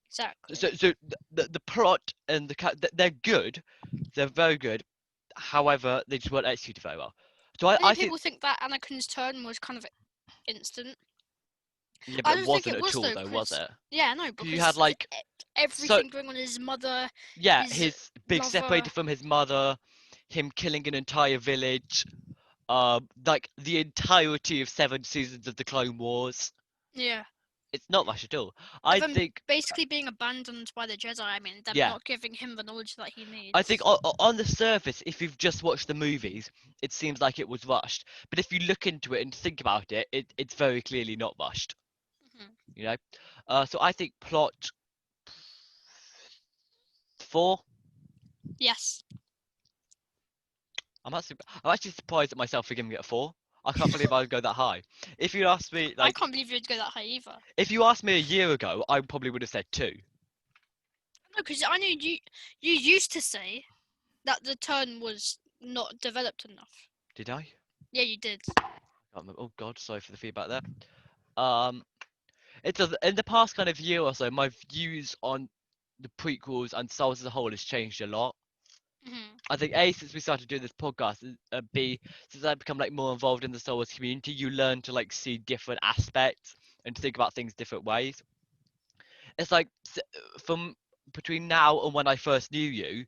Exactly. So the plot and they're good, they're very good. However, they just weren't executed very well. So I people think that Anakin's turn was kind of instant. Yeah, but it wasn't at all, though, was it? Yeah, no, because you had like everything going on with his mother. Yeah, his being separated from his mother, him killing an entire village, like the entirety of 7 seasons of the Clone Wars. Yeah. It's not much at all. I think basically being abandoned by the Jedi. I mean, them not giving him the knowledge that he needs. I think on the surface, if you've just watched the movies, it seems like it was rushed. But if you look into it and think about it, it's very clearly not rushed. You know, so I think plot 4. Yes. I'm actually surprised at myself for giving it a 4. I can't believe I would go that high. If you asked me, I can't believe you'd go that high either. If you asked me a year ago, I probably would have said 2. No, because I knew you used to say that the turn was not developed enough. Did I? Yeah, you did. I can't remember. Oh God, sorry for the feedback there. It does. In the past kind of year or so, my views on the prequels and Star Wars as a whole has changed a lot. Mhm. I think A, since we started doing this podcast, B, since I've become like more involved in the Star Wars community, you learn to like see different aspects and to think about things different ways. It's like from between now and when I first knew you,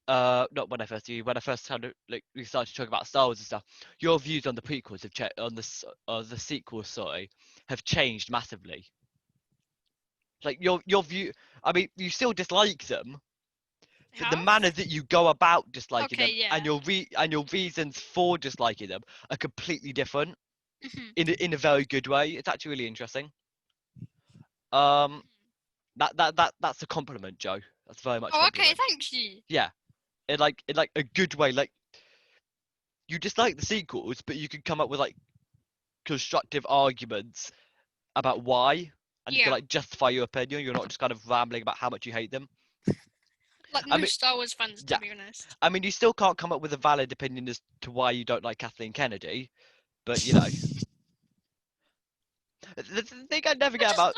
not when I first knew you, when I first kind of like we started talking about Star Wars and stuff, your views on the prequels have the sequels, sorry, have changed massively. Like your view, I mean, you still dislike them, but the manner that you go about disliking them and your reasons for disliking them are completely different in a very good way. It's actually really interesting. That's a compliment, Joe. That's very much. Oh, okay, thank you. Yeah, in like a good way. Like you dislike the sequels, but you can come up with like constructive arguments about why, and you can like justify your opinion. You're not just kind of rambling about how much you hate them. Like most Star Wars fans, to be honest. I mean, you still can't come up with a valid opinion as to why you don't like Kathleen Kennedy, but you know. The thing I never get about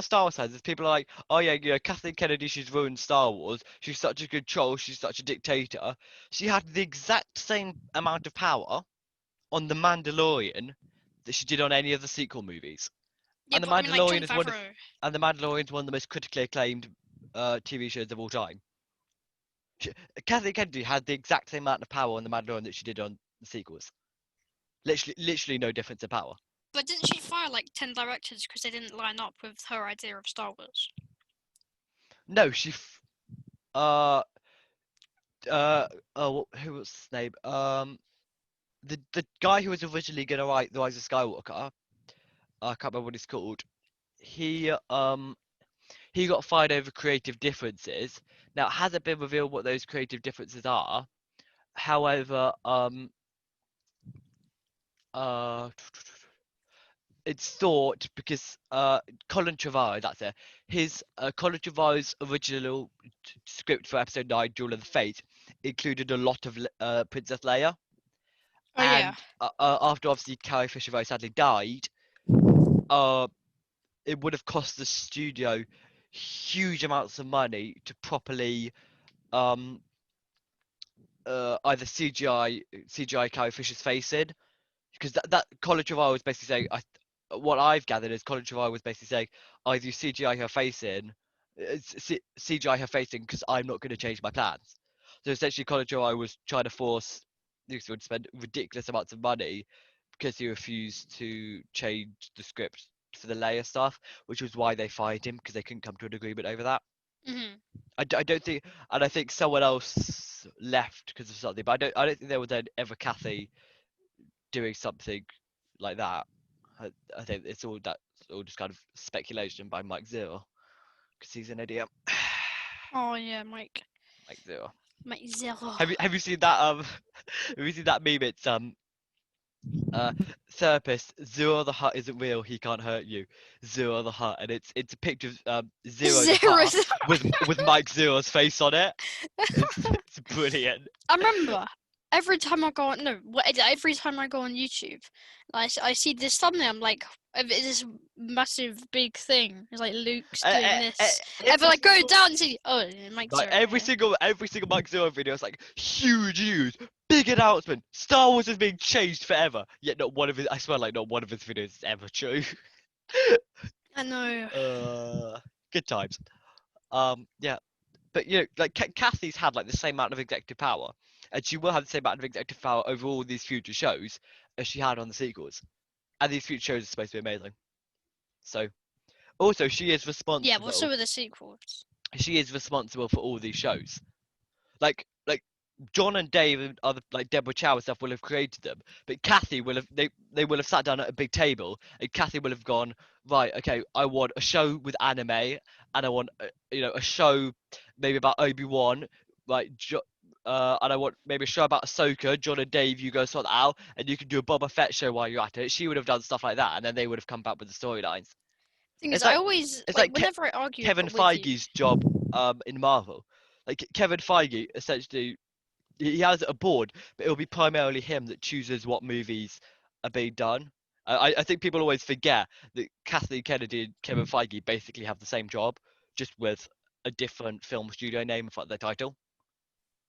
Star Wars fans is people are like, oh yeah, you know, Kathleen Kennedy, she's ruined Star Wars. She's such a good troll. She's such a dictator. She had the exact same amount of power on The Mandalorian that she did on any of the sequel movies. Yeah, and The but Mandalorian I mean, like The Mandalorian is one of the most critically acclaimed TV shows of all time. Kathleen Kennedy had the exact same amount of power on The Mandalorian that she did on the sequels. Literally no difference in power. But didn't she fire like 10 directors because they didn't line up with her idea of Star Wars? No, she. Who was his name? The guy who was originally gonna write The Rise of Skywalker. I can't remember what he's called. He got fired over creative differences. Now, it hasn't been revealed what those creative differences are. However, it's thought because Colin Trevorrow, that's it. His Colin Trevorrow's original script for Episode 9, Duel of the Fate, included a lot of Princess Leia. Oh, and after obviously Carrie Fisher very sadly died, it would have cost the studio huge amounts of money to properly either CGI Carrie Fisher's face in, because that Colin Trevorrow was basically saying, what I've gathered is Colin Trevorrow was basically saying, either you CGI her face in, because I'm not going to change my plans. So essentially, Colin Trevorrow was trying to force Lucas to spend ridiculous amounts of money because he refused to change the script for the Leia stuff, which was why they fired him, because they couldn't come to an agreement over that. I don't think, and I think someone else left because of something, but I don't think there was ever Kathy doing something like that. I think it's all just kind of speculation by Mike Zero, because he's an idiot. Oh yeah, Mike. Mike Zero. Mike Zero. Have you seen that have you seen that meme? It's therapist, Zero the Hutt isn't real, he can't hurt you. Zero the Hutt, and it's a picture of Zero the Hutt with Mike Zero's face on it. It's brilliant. I remember every time I go on YouTube, I see this thumbnail. I'm like, this massive big thing. It's like Luke's doing this. Ever like go down and see, oh, Mike Zero. Every single Mike Zero video is like huge news, big announcement. Star Wars is being changed forever. Yet not one of his. I swear, like not one of his videos is ever true. I know. Good times. Yeah, but you know, like Kathy's had like the same amount of executive power, and she will have the same amount of executive power over all these future shows as she had on the sequels. And these future shows are supposed to be amazing. So, also she is responsible. Yeah, well, so are the sequels. She is responsible for all these shows. Like John and Dave and other like Deborah Chow and stuff will have created them, but Kathy will have they will have sat down at a big table, and Kathy will have gone, right, okay, I want a show with anime, and I want a show maybe about Obi-Wan, right? And I want maybe a show about Ahsoka. John and Dave, you go sort that out, and you can do a Boba Fett show while you're at it. She would have done stuff like that, and then they would have come back with the storylines. Thing is, I always like whenever I argue Kevin Feige's job in Marvel. Like Kevin Feige, essentially, he has a board, but it'll be primarily him that chooses what movies are being done. I think people always forget that Kathleen Kennedy and Kevin Feige basically have the same job, just with a different film studio name for their title.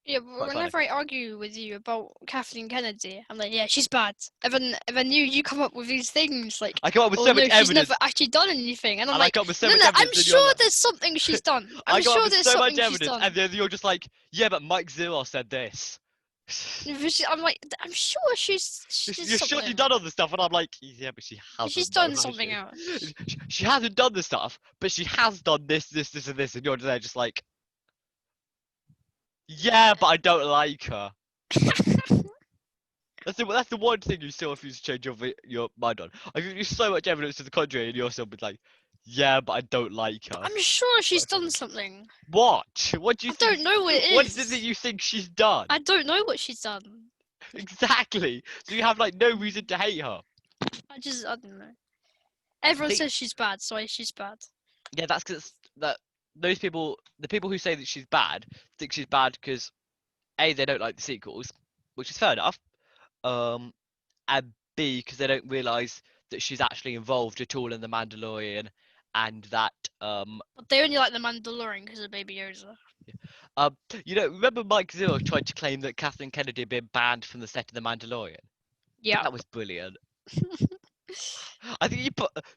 Yeah, but Quite funny. whenever I argue with you about Kathleen Kennedy, I'm like, yeah, she's bad. And then you come up with these things like, I come up with oh so no, much she's evidence. never actually done anything. And I'm And like, I come up with so no, much no, I'm evidence. and you're sure like- there's something she's done. I I'm come up sure with there's so much something she's evidence, done. and then you're just like, yeah, but Mike Zero said this. I'm like, I'm sure she's You're sure she's done all the stuff, and I'm like, yeah, but she hasn't. She's though, done has something she? else. She hasn't done the stuff, but she has done this, and this, and you're there just like, yeah, but I don't like her. That's the one thing you still refuse to change your mind on. I give you so much evidence to the contrary, and you're still like, yeah, but I don't like her. I'm sure she's done something. What? What do you I think? don't know what it is. What is it that you think she's done? I don't know what she's done. Exactly. So you have like no reason to hate her. I don't know. Everyone says she's bad, so she's bad. Yeah, that's because those people, the people who say that she's bad, think she's bad because A, they don't like the sequels, which is fair enough. And B, because they don't realise that she's actually involved at all in the Mandalorian, and that But they only like the Mandalorian because of Baby Yoda. you know, remember Mike Zero tried to claim that Kathleen Kennedy had been banned from the set of the Mandalorian? Yeah. That was brilliant. I think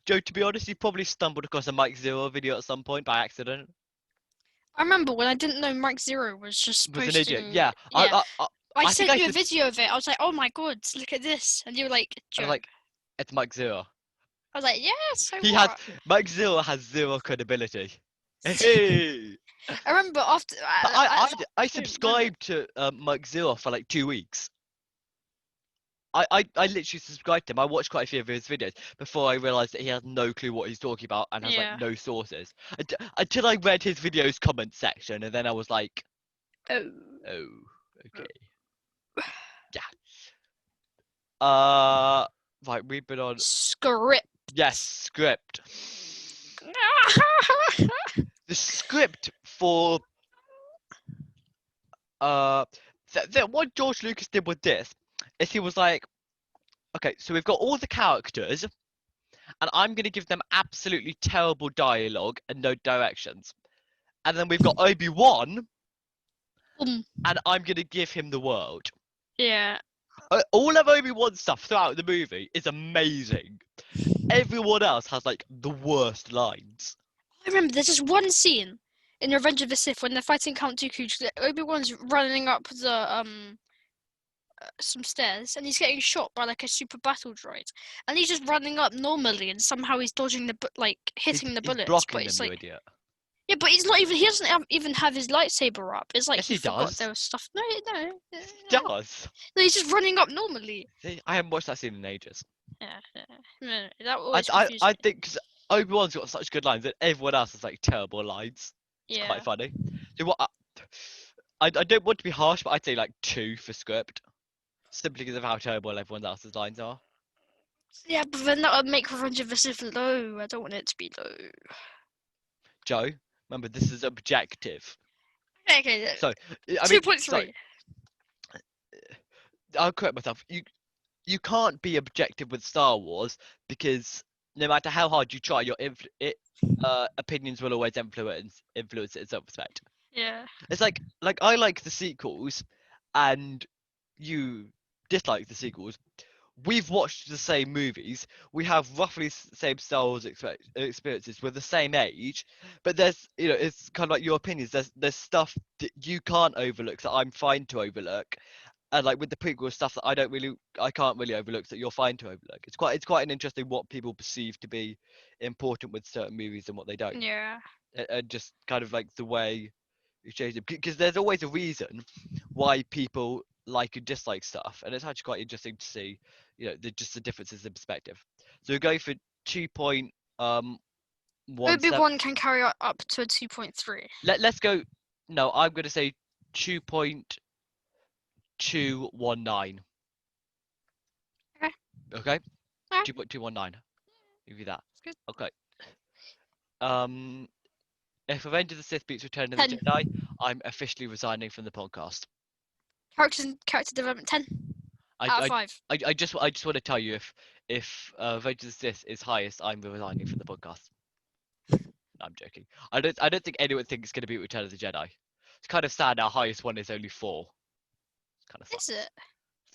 Joe, to be honest, you probably stumbled across a Mike Zero video at some point by accident. I remember when I didn't know Mike Zero was just Was posting... an idiot. Yeah. I sent think you a video of it. I was like, oh my god, look at this. And you were like, Joe. I was like, it's Mike Zero. I was like, yeah, so He what? Mike Zero has zero credibility. Hey. I remember after... I subscribed to Mike Zero for like 2 weeks. I literally subscribed to him. I watched quite a few of his videos before I realised that he has no clue what he's talking about and has like no sources. Until I read his videos comment section, and then I was like, oh, okay. Yeah. Right, we've been on script. Yes, script. The script for what George Lucas did with this is he was like, okay, so we've got all the characters, and I'm going to give them absolutely terrible dialogue and no directions. And then we've got Obi-Wan, and I'm going to give him the world. Yeah. All of Obi-Wan's stuff throughout the movie is amazing. Everyone else has like the worst lines. I remember there's this one scene in Revenge of the Sith when they're fighting Count Dooku. Obi-Wan's running up the some stairs and he's getting shot by like a super battle droid, and he's just running up normally and somehow he's dodging the hitting the bullets. Blocking but it's them, like, you idiot. yeah, but he's not even. He doesn't even have his lightsaber up. It's like Yes, he forgot does. there was stuff. No. He does. No, he's just running up normally. See, I haven't watched that scene in ages. Yeah. No, that always I confused me. think because Obi-Wan's got such good lines that everyone else has like terrible lines. It's Yeah. quite funny. So what? I don't want to be harsh, but I'd say like 2 for script, simply because of how terrible everyone else's lines are. Yeah, but then that would make Revenge of the Sith low. I don't want it to be low. Joe, remember this is objective. Okay. So I mean, 2.3. sorry, I'll correct myself. You can't be objective with Star Wars because no matter how hard you try, your opinions will always influence it in some respect. Yeah. It's like I like the sequels, and you dislike the sequels. We've watched the same movies. We have roughly the same Star Wars experiences. We're the same age, but there's it's kind of like your opinions. There's stuff that you can't overlook that I'm fine to overlook, and like with the prequel stuff that I can't really overlook that you're fine to overlook. It's quite an interesting what people perceive to be important with certain movies and what they don't. Yeah. And just kind of like the way you change them, because there's always a reason why people like and dislike stuff, and it's actually quite interesting to see, just the differences in perspective. So we're going for 2.17. Obi-Wan can carry up to a 2.3. Let's go. No, I'm going to say 2.219. Okay. 2.219. Give you that. That's good. Okay. If Revenge of the Sith beats Return of 10. the Jedi, I'm officially resigning from the podcast. Character development 10 out of 5. I just want to tell you if Revenge of the Sith is highest, I'm resigning from the podcast. I'm joking. I don't think anyone thinks it's gonna be Return of the Jedi. It's kind of sad. Our highest one is only 4. It's kind of Is it?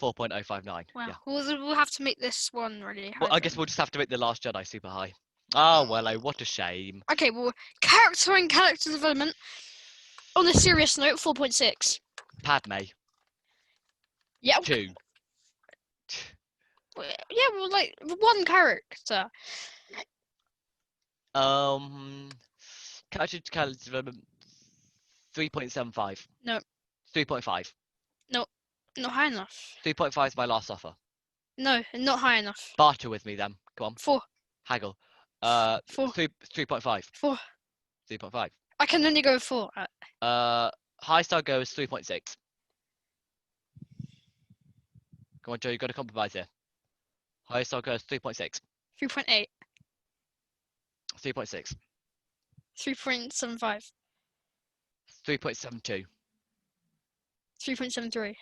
4.059. Wow. Yeah. We'll have to make this one really high. Well, I guess then. we'll just have to make the Last Jedi super high. Oh well, what a shame. Okay, well, character and character development. On a serious note, 4.6. Padme. Yeah. 2. Yeah, well, like one character. Character development 3.75. No. 3.5. No, not high enough. 3.5 is my last offer. No, not high enough. Barter with me then. Come on. 4. Haggle. 4. 3.5. 4. 3.5. I can only go 4. High star go is 3.6. Come on, Joe, you got to compromise here. High star go is 3.6. 3.8. 3.6. 3.75. 3.72. 3.73.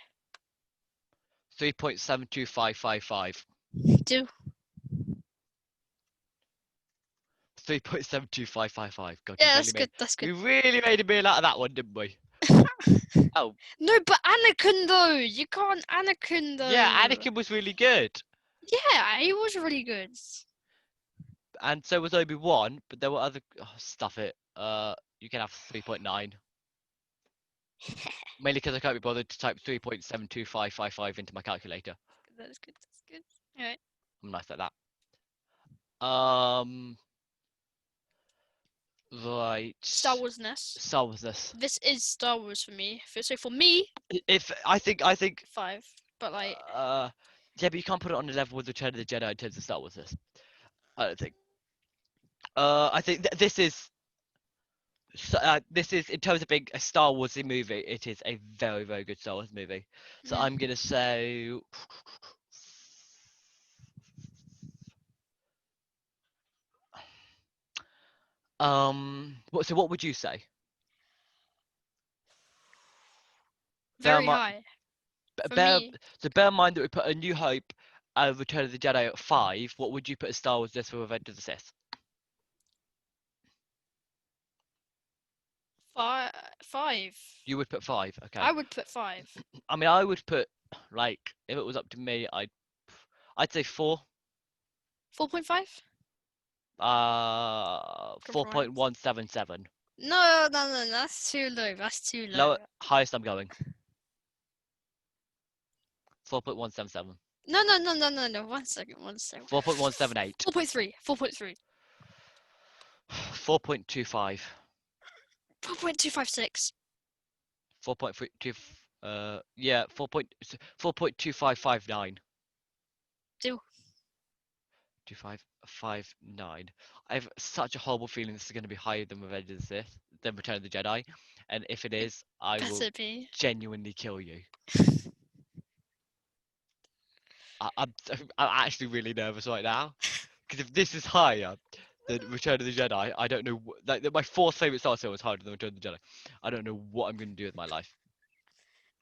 3.72555. Do. 3.72555. God, Yeah, that's good. That's good. We really made a meal out of that one, didn't we? Oh. No, but Anakin though. You can't Anakin though. Yeah, Anakin was really good. Yeah, he was really good. And so was Obi-Wan, but there were other stuff it. You can have 3.9. Mainly because I can't be bothered to type 3.72555 into my calculator. That's good. That's good. Alright. I'm nice like that. Right. Star Warsness. Star Warsness. This is Star Wars for me. So for me, If I think 5. But like. Yeah, but you can't put it on the level with Return of the Jedi in terms of Star Warsness. I don't think. I think this is in terms of being a Star Warsy movie. It is a very, very good Star Wars movie. So I'm gonna say. So what would you say? Very high. So bear in mind that we put A New Hope and Return of the Jedi at 5. What would you put as Star Wars this for Revenge of the Sith? 5. You would put 5. Okay. I would put 5. I mean, I would put like if it was up to me, I'd say 4. 4.5. 4.177. No, that's too low. That's too low. Lower, highest I'm going. 4.177. No. 1 second. 4.178. 4.3. 4.3. 4.25. 4.256. 4.32. Yeah, 4.2559. 2559. I have such a horrible feeling this is going to be higher than Revenge of the Sith, than Return of the Jedi, and if it is, I will genuinely kill you. I'm actually really nervous right now, because if this is higher than Return of the Jedi, I don't know. Like my 4th favorite Star Wars film is higher than Return of the Jedi. I don't know what I'm going to do with my life.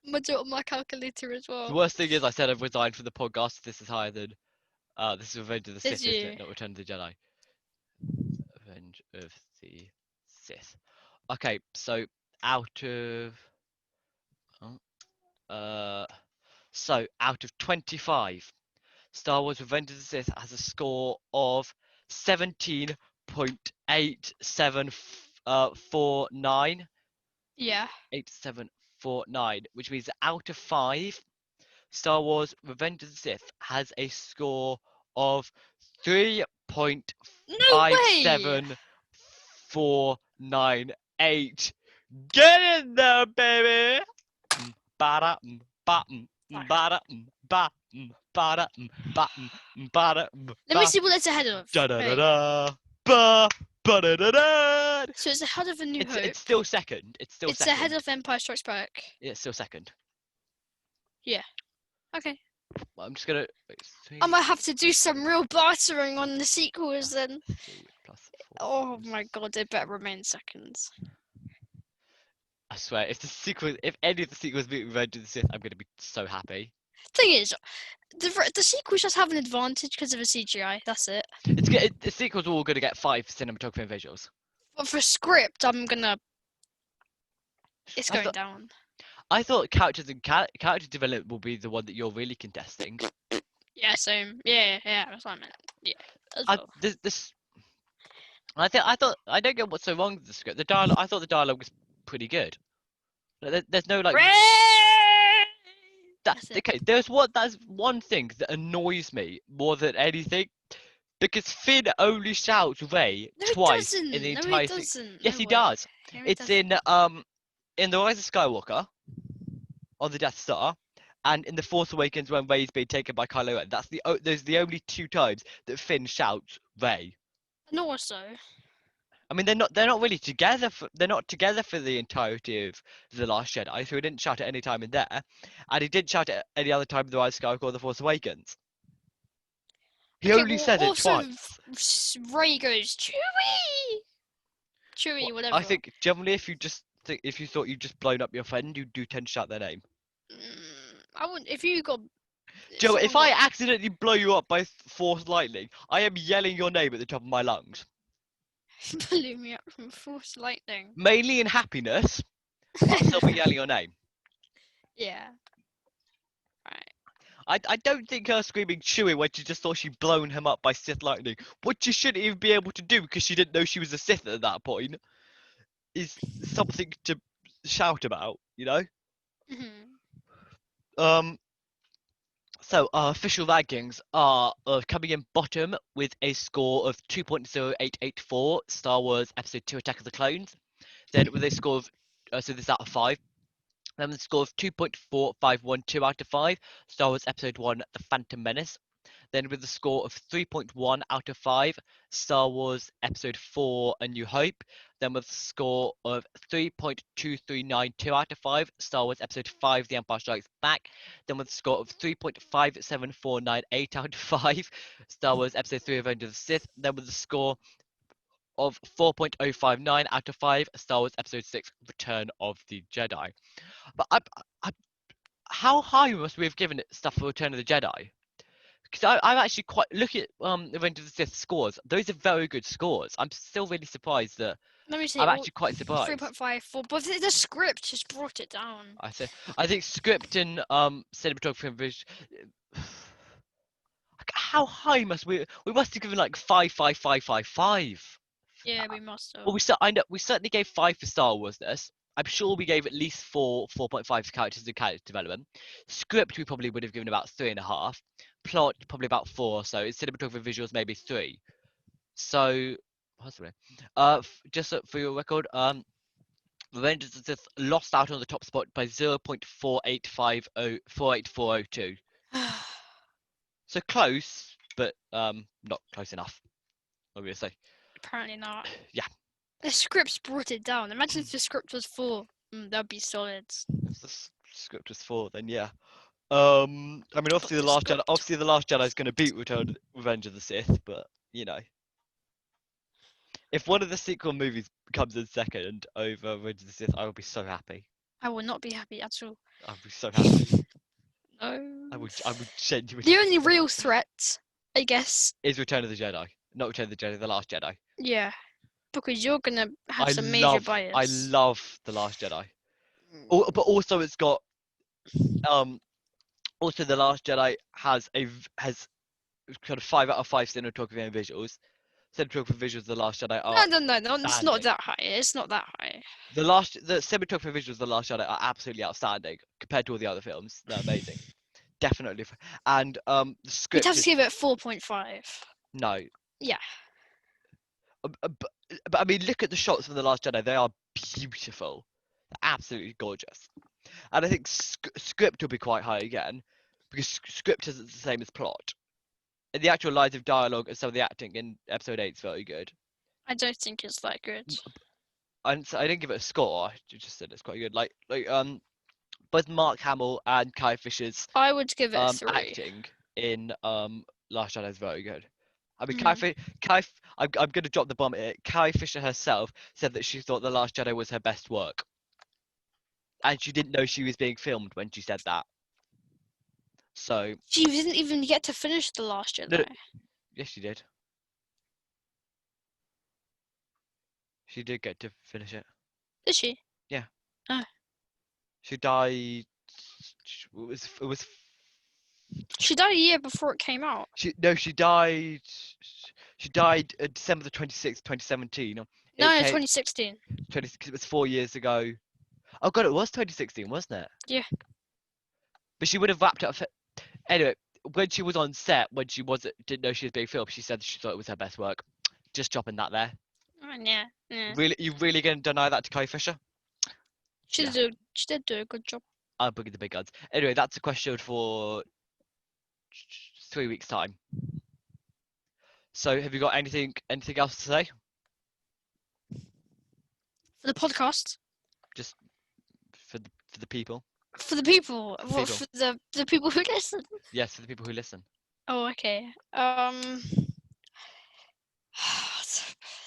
I'm gonna do it on my calculator as well. The worst thing is, I said I've resigned from the podcast. This is higher than. This is Revenge of the Sith, isn't it? Not Return of the Jedi. Revenge of the Sith. Okay, so out of 25, Star Wars Revenge of the Sith has a score of 17.8749. Yeah. 8749, which means that out of 5, Star Wars Revenge of the Sith has a score of 3.57498. Get in there, baby! Let me see what it's ahead of. So it's ahead of A New Hope. It's still second. It's second. Ahead of Empire Strikes Back. Yeah, it's still second. Yeah. Okay. Well, I'm just gonna. I might have to do some real bartering on the sequels then. 3 plus 4. Oh my god, they better remain seconds. I swear, if any of the sequels beat Revenge of the Sith, I'm gonna be so happy. Thing is, the sequels just have an advantage because of the CGI. That's it. The sequels are all gonna get 5 cinematography and visuals. But for script, it's I going thought- down. I thought characters and character development will be the one that you're really contesting. Yeah, same. Yeah, that's what I meant. Yeah, as I well. I don't get what's so wrong with the script. The dialogue. I thought the dialogue was pretty good. There's no like. That's it. Okay, that's one thing that annoys me more than anything, because Finn only shouts Rey No, he twice doesn't. in the No, entire he thing. doesn't. Yes, No he way. does. No, he It's doesn't. in the Rise of Skywalker, on the Death Star, and in the Force Awakens when Rey's being taken by Kylo Ren. Those are the only two times that Finn shouts Rey. And also, I mean, they're not really together. They're not together for the entirety of the Last Jedi, so he didn't shout at any time in there, and he didn't shout at any other time in the Rise of Skywalker or the Force Awakens. He only says it twice. Rey goes Chewie, whatever. I think generally, if you thought you'd just blown up your friend, you do tend to shout their name. I wouldn't. If you got. Joe, if someone I got- accidentally blow you up by Force lightning, I am yelling your name at the top of my lungs. blew me up from Force lightning. Mainly in happiness, I'll still be yelling your name. Yeah. Right. I don't think her screaming Chewie when she just thought she'd blown him up by Sith lightning, which you shouldn't even be able to do because she didn't know she was a Sith at that point, is something to shout about, you know? So our official rankings are coming in bottom with a score of 2.0884, Star Wars Episode 2 Attack of the Clones. Then with a score of, so this is out of 5. Then with a score of 2.4512 out of 5, Star Wars Episode 1 The Phantom Menace. Then with a score of 3.1 out of 5, Star Wars Episode 4 A New Hope. Then with a score of 3.2392 out of 5, Star Wars Episode 5 The Empire Strikes Back. Then with a score of 3.57498 out of 5, Star Wars Episode 3 Revenge of the Sith. Then with a score of 4.059 out of 5, Star Wars Episode 6 Return of the Jedi. But how high must we have given it stuff for Return of the Jedi? Because I'm actually quite looking at Revenge of the Sith scores. Those are very good scores. I'm still really surprised that. Let me see. I'm actually quite surprised. 3.54, but the script just brought it down. I think script and cinematography and visual. How high must we? We must have given like 5. Yeah, we must have. Well, we certainly gave 5 for Star Wars-ness. I'm sure we gave at least 4.5 for characters and character development. Script we probably would have given about 3.5. Plot probably about 4 or so. Cinematography visuals maybe 3. So, possibly. Just for your record, Revenge of the Sith lost out on the top spot by 0.48402. So close, but not close enough, obviously. Apparently not. Yeah. The script's brought it down. Imagine if the script was 4. That'd be solid. If the script was 4, then yeah. I mean, obviously the Last Jedi is going to beat Revenge of the Sith, but you know, if one of the sequel movies comes in second over Revenge of the Sith, I will be so happy. I will not be happy at all. I'll be so happy. No. I would genuinely. The only real threat, I guess, is Return of the Jedi, not Return of the Jedi, The Last Jedi. Yeah, because you're gonna have some major bias. I love The Last Jedi. But also it's got also The Last Jedi has kind of 5 out of 5 cinematography and visuals. Cinematography and visuals of The Last Jedi are No, it's not that high. It's not that high. The cinematography and visuals of The Last Jedi are absolutely outstanding compared to all the other films. They're amazing. Definitely. And the script You'd have to give it 4.5. No. Yeah. But I mean, look at the shots from The Last Jedi. They are beautiful. They're absolutely gorgeous. And I think script will be quite high again, because script is the same as plot. And the actual lines of dialogue and some of the acting in Episode 8 is very good. I don't think it's that good. And so I didn't give it a score. I just said it's quite good. Like both Mark Hamill and Kai Fisher's I would give it a 3. acting in Last Jedi is very good. I mean, I'm going to drop the bomb here. Kai Fisher herself said that she thought The Last Jedi was her best work. And she didn't know she was being filmed when she said that. So... She didn't even get to finish The Last Jedi. No, yes, she did. She did get to finish it. Did she? Yeah. Oh. She died. It was. She died a year before it came out. She died. She died December the 26th, 2017. No, It 2016. 'cause it was 4 years ago. Oh god, it was 2016, wasn't it? Yeah. But she would have wrapped up. Anyway, when she was on set, when she didn't know she was being filmed, she said she thought it was her best work. Just dropping that there. Oh, yeah. Really, you really gonna deny that to Carrie Fisher? She did do a good job. I'm booking the big guns. Anyway, that's a question for 3 weeks' time. So, have you got anything else to say? For the podcast. Just for the people. For the people. What, People. for the people who listen? Yes, for the people who listen. Oh, okay.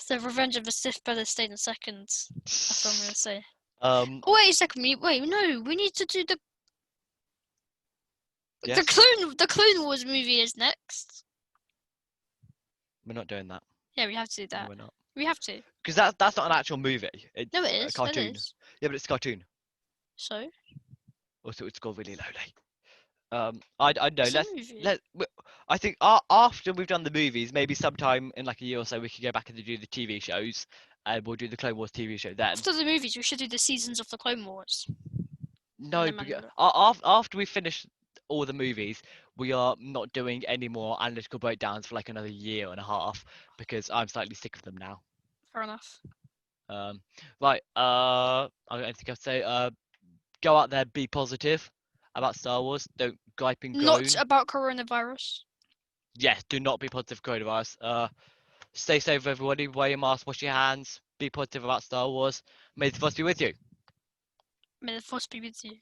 The Revenge of the Sith better stay in seconds. That's what I'm gonna say. Oh, wait a second. Wait, no. We need to do the Yes? the Clone Wars movie is next. We're not doing that. Yeah, we have to do that. No, we're not. We have to. Because that's not an actual movie. It's No, it a is. cartoon. It is. Yeah, but it's a cartoon. So. Also, it's scored really lowly. I know. It's a movie. I think after we've done the movies, maybe sometime in like a year or so, we could go back and do the TV shows, and we'll do the Clone Wars TV show then. After the movies, we should do the seasons of the Clone Wars. No, after we finish all the movies, we are not doing any more analytical breakdowns for like another year and a half because I'm slightly sick of them now. Fair enough. Right. I think I'd say go out there, be positive about Star Wars. Don't gripe and groan. Not about coronavirus. Yes, do not be positive coronavirus. Stay safe, everybody. Wear your mask, wash your hands. Be positive about Star Wars. May the Force be with you. May the Force be with you.